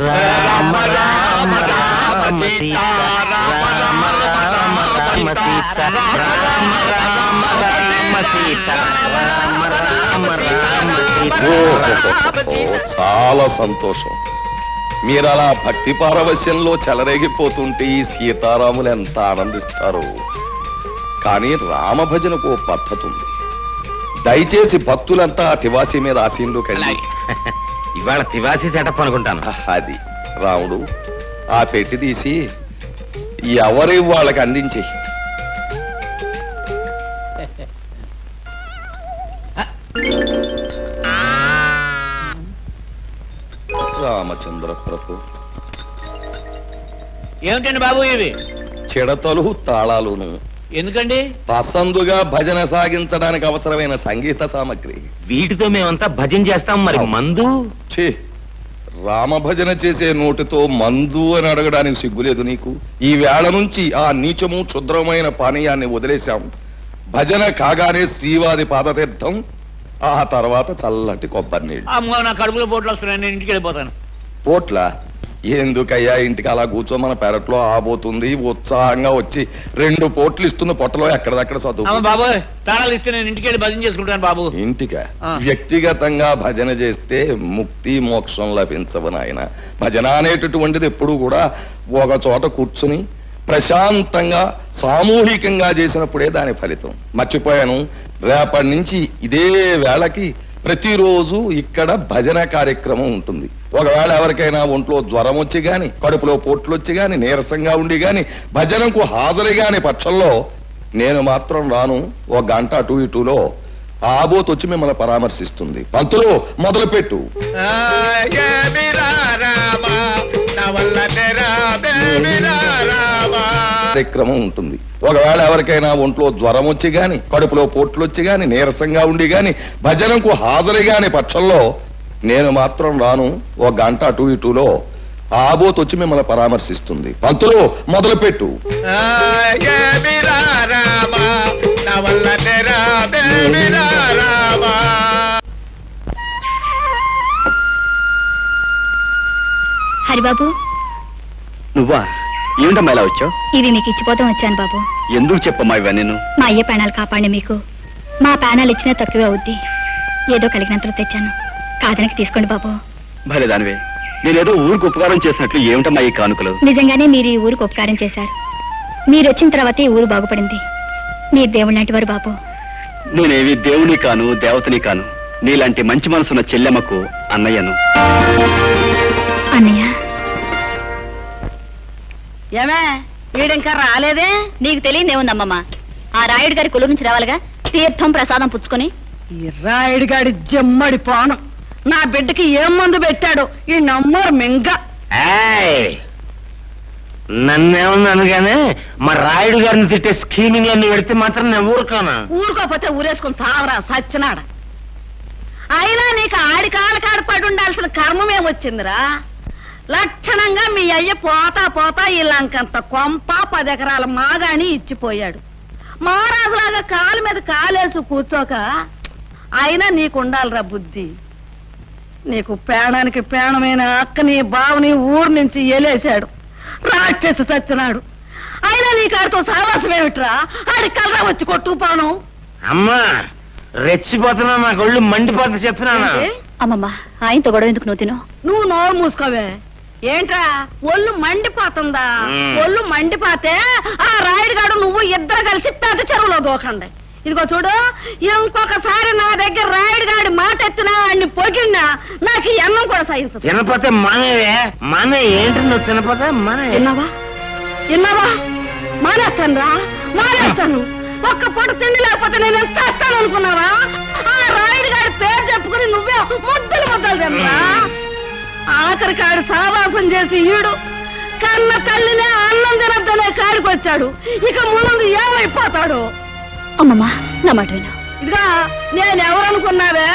రామ రామ రామ సీతా రామ రామ రామ సీతా రామ రామ రామ సీతా రామ రామ రామ సీతా. చాలా సంతోషం. మీరు అలా భక్తి పారవశ్యంలో చెలరేగిపోతుంటే ఈ సీతారాములు ఎంత ఆనందిస్తారు. కానీ రామభజనకు ఓ పద్ధతి ఉంది. దయచేసి భక్తులంతా తివాసి మీద ఆశీనులోకి వెళ్ళి ఇవాళ తివాసి సెటప్ అనుకుంటాను. అది రాముడు ఆ పెట్టి తీసి ఎవరి వాళ్ళకి అందించి. రామచంద్ర ప్రభు, ఏమిటండి బాబు ఇవి? చిడతలు తాళాలును. ఎందుకండి? పసందుగా భజన సాగించడానికి అవసరమైన సంగీత సామగ్రి. వీటితో మేమంతా భజన చేస్తాం. మరి మందు? ఛీ, రామభజన చేసే నోటితో మందు అని అడగడానికి సిగ్గులేదు నీకు? ఈ వేళ నుంచి ఆ నీచము క్షుద్రమైన పానీయాన్ని వదిలేశాం. భజన కాగానే శ్రీవారి పాదతీర్థం, ఆ తర్వాత చల్లటి కొబ్బరి నీళ్ళు. అమ్మో, నా కడుపులో పోట్లు వస్తున్నాయి, నేను ఇంటికి వెళ్ళిపోతాను. పోట్ల ఎందుకయ్యా, ఇంటికి అలా కూర్చో, మన పెరట్లో ఆబోతుంది. ఉత్సాహంగా వచ్చి 2 పోట్లు ఇస్తున్న పొట్టలో ఎక్కడదక్కడ చదువు. బాబు తాళాలు ఇస్తే నేను ఇంటికి వెళ్ళి భజన చేసుకుంటాను బాబు. ఇంటికా? వ్యక్తిగతంగా భజన చేస్తే ముక్తి మోక్షం లభించవు నాయన. భజన అనేటటువంటిది ఎప్పుడు కూడా ఒక చోట కూర్చుని ప్రశాంతంగా సామూహికంగా చేసినప్పుడే దాని ఫలితం. మర్చిపోయాను, రేపటి నుంచి ఇదే వేళకి ప్రతిరోజు ఇక్కడ భజన కార్యక్రమం ఉంటుంది. ఒకవేళ ఎవరికైనా ఒంట్లో జ్వరం వచ్చి గాని, కడుపులో పోట్లు వచ్చి గాని, నీరసంగా ఉండి గాని, భజనకు హాజరు గాని పక్షంలో నేను మాత్రం రాను. ఒక గంట అటు ఇటులో ఆబోత్ వచ్చి మిమ్మల్ని పరామర్శిస్తుంది. పంతులు మొదలు పెట్టు. కార్యక్రమం ఉంటుంది. ఒకవేళ ఎవరికైనా ఒంట్లో జ్వరం వచ్చి గాని, కడుపులో పొట్లు వచ్చి గాని, నీరసంగా ఉండి గాని, భజనకు హాజరు గాని పక్షంలో నేను మాత్రం రాను. ఒక గంట అటు ఇటులో ఆబోత్ వచ్చి మిమ్మల్ని పరామర్శిస్తుంది. పంతులు మొదలు పెట్టు. హరిబాబు, నువ్వా? ఏమిటమ్మా ఇలా వచ్చావు? ఇవి మీకు ఇచ్చిపోతాం వచ్చాను బాబు. ఎందుకు చెప్పమ్మా ఇవన్నీ? నేను మా అయ్య ప్రాణాలు కాపాడి మీకు మా ప్రాణాలు ఇచ్చినా తక్కువే అవుద్ది. ఏదో కలిగినంతలో తెచ్చాను, కాదనకి తీసుకోండి బాబు. భలే దానివే. నేనేదో ఊరికి ఉపకారం చేసినట్లు ఏమిటమ్మా ఈ కానుకలు? నిజంగానే మీరు ఈ ఊరికి ఉపకారం చేశారు. మీరు వచ్చిన తర్వాత ఈ ఊరు బాగుపడింది. మీరు దేవుడు లాంటి వారు బాబు. నేనేవి దేవుని కాను, దేవతని కాను. నీలాంటి మంచి మనసున్న చెల్లెమ్మకు అన్నయ్యను. అన్నయ్య, ఏమే వీడింకా రాలేదే? నీకు తెలియదేముందమ్మమ్మ. ఆ రాయుడు గారి కొలు నుంచి రావాలిగా, తీర్థం ప్రసాదం పుచ్చుకొని. ఈ రాయుడిగాడి జమ్మడి పానం నా బిడ్డకి ఏం మందు పెట్టాడు ఈ నమ్మరు మింగ. నన్నేమన్నాను గానీ మా రాయుడు గారిని తిట్టే స్కీమింగ్ అన్ని పెడితే మాత్రం నేను ఊరుకోనా? ఊరుకోపోతే ఊరేసుకుని చావరా సచ్చినాడ. అయినా నీకు ఆడి కాళ్ళ పడి ఉండాల్సిన కర్మమేమొచ్చిందిరా? లక్షణంగా మీ అయ్య పోతా పోతా ఈ లంకంత కొంప 10 ఎకరాల మాగాని ఇచ్చిపోయాడు. మహారాజులాగా కాలు మీద కాలేసి కూర్చోక అయినా నీకుండాలిరా బుద్ధి. నీకు ప్రాణానికి ప్రాణమైన అక్కని బావని ఊరు నుంచి ఏలేశాడు, రాక్షసి చచ్చినాడు. అయినా నీకు ఆడితో సావాసమేమిట్రా? ఆడి కలరా వచ్చి కొట్టుకుపోను. అమ్మా రెచ్చిపోతున్నా, నాకు ఒళ్ళు మండిపోతా చెప్తున్నాను. అమ్మమ్మ, ఆయనతో గొడవ ఎందుకు? నువ్వు తిను. నువ్వు నోరు మూసుకోవే. ఏంట్రా ఒళ్ళు మండిపోతుందా? ఒళ్ళు మండిపోతే ఆ రాయుడుగాడు నువ్వు ఇద్దరు కలిసి పెద్ద చెరువులో దూకండి. ఇదిగో చూడు, ఇంకొకసారి నా దగ్గర రాయుడుగాడి మాట ఎత్తినా అన్ని పొగిడినా నాకు ఈ అన్నం కూడా సహించదు. తినపోతే మానేవే. మానే ఏంటి నువ్వు తినపోతే మానే. విన్నావా? మానేస్తాను రా, మానేస్తాను. ఒక్క పొడి తిండి లేకపోతే నేను ఎంత చేస్తాను అనుకున్నావా? ఆ రాయుడుగాడి పేరు చెప్పుకుని నువ్వే ముద్దలు తినరా? ఆఖరి కాడు సావాసం చేసి ఈడు కన్న తల్లినే అన్నం తినద్దనే కాడికొచ్చాడు. ఇక ముందు ఏమైపోతాడు? అమ్మమ్మ, నా మాట విను. ఇదిగా నేనెవరనుకున్నావే?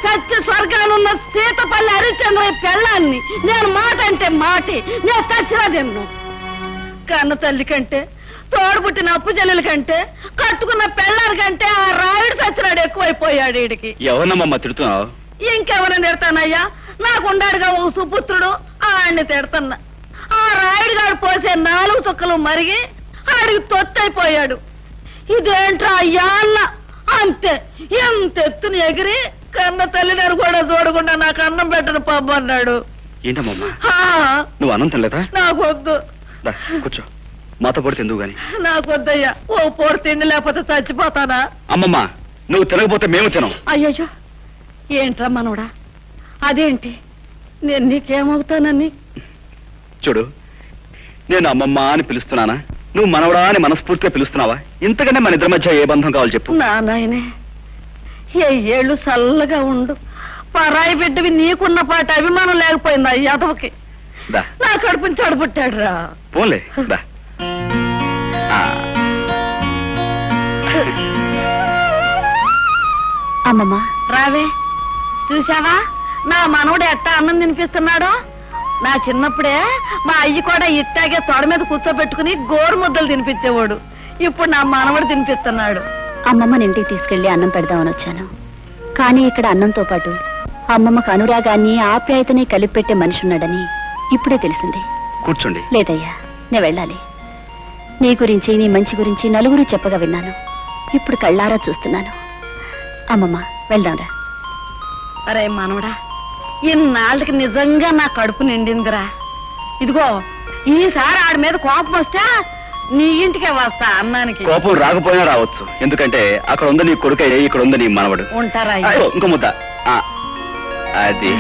సత్య స్వర్గానున్న సీతపల్లి హరిశ్చంద్ర పెళ్ళాన్ని. నేను మాట అంటే మాటి, నేను చచ్చినా తిన్ను. కన్న తల్లి కంటే, తోడుపుట్టిన అప్పు చెల్లెల కంటే, కట్టుకున్న పెళ్ళాని కంటే ఆ రాయుడు సచ్చినాడు ఎక్కువైపోయాడు. వీడికి ఎవరినమ్మా తిడుతున్నావు? ఇంకెవరని తిడతానయ్యా? నాకుండాడుగా ఓ సుపుత్రుడు, ఆడిని తిడతన్నా. ఆ రాయుడుగాడు పోసే 4 చుక్కలు మరిగి ఆడికి తొత్తైపోయాడు. ఇదేంట్రా అయ్యా అన్న అంతే. ఎంత ఎత్తుని ఎగిరి కన్న తల్లిని కూడా చూడకుండా నాకు అన్నం పెట్టను పబ్బు అన్నాడు. ఏంటమ్మా నువ్వు అన్నం తినలేదా? నాకొద్దు. కూర్చో, మాతో పొడి తిందువు గాని. నాకొద్దయ్యా, ఓ పొడి తిండి లేకపోతే చచ్చిపోతానా? అమ్మమ్మ, నువ్వు తినకపోతే మేము తినం. అయ్యయ్యో, ఏంట్రా మనోడా? అదేంటి, నేను నీకేమవుతానని? చూడు, నేను అమ్మమ్మ అని పిలుస్తున్నానా? నువ్వు మనవడా అని మనస్ఫూర్తిగా పిలుస్తున్నావా? ఇంతకంటే మన ఇద్దరి మధ్య ఏ బంధం కావాలి చెప్పు. నా నాయనే, ఏ ఏళ్ళు చల్లగా ఉండు. పరాయి బిడ్డవి నీకున్న పాట అభిమానం లేకపోయిందా యాదవకి? నా కడుపుని చెడబుట్టాడు రా. పోన్లే దా. అమ్మమ్మ, రావే. చూసావా నా మనవడు ఎట్టా అన్నం తినిపిస్తున్నాడో? నా చిన్నప్పుడే మా అయ్యి కూడా ఇట్టాగే తొడ మీద కూర్చోబెట్టుకుని గోరు ముద్దలు తినిపించేవాడు. ఇప్పుడు నా మనవడు తినిపిస్తున్నాడు. అమ్మమ్మని ఇంటికి తీసుకెళ్లి అన్నం పెడదామని వచ్చాను. కానీ ఇక్కడ అన్నంతో పాటు అమ్మమ్మకు అనురాగాన్ని, ఆప్యాయతని కలిపి పెట్టే మనిషి ఉన్నాడని ఇప్పుడే తెలిసింది. కూర్చోండి. లేదయ్యా, నేను వెళ్ళాలి. నీ గురించి, నీ మంచి గురించి నలుగురు చెప్పగా విన్నాను. ఇప్పుడు కళ్ళారా చూస్తున్నాను. అమ్మమ్మ, వెళ్దాంరా. అరే మనవడా, ఇన్నాళ్ళకి నిజంగా నా కడుపు నిండిందిరా. ఇదిగో, ఈసారి ఆడి మీద కోపం వస్తే నీ ఇంటికే వస్తా అన్నానికి. కోపం రాకపోయినా రావచ్చు, ఎందుకంటే అక్కడ ఉంది నీ కొడుకు, ఇక్కడ ఉంది నీ మనవడు. ఉంటారా? ఇంకో ముద్ద అది.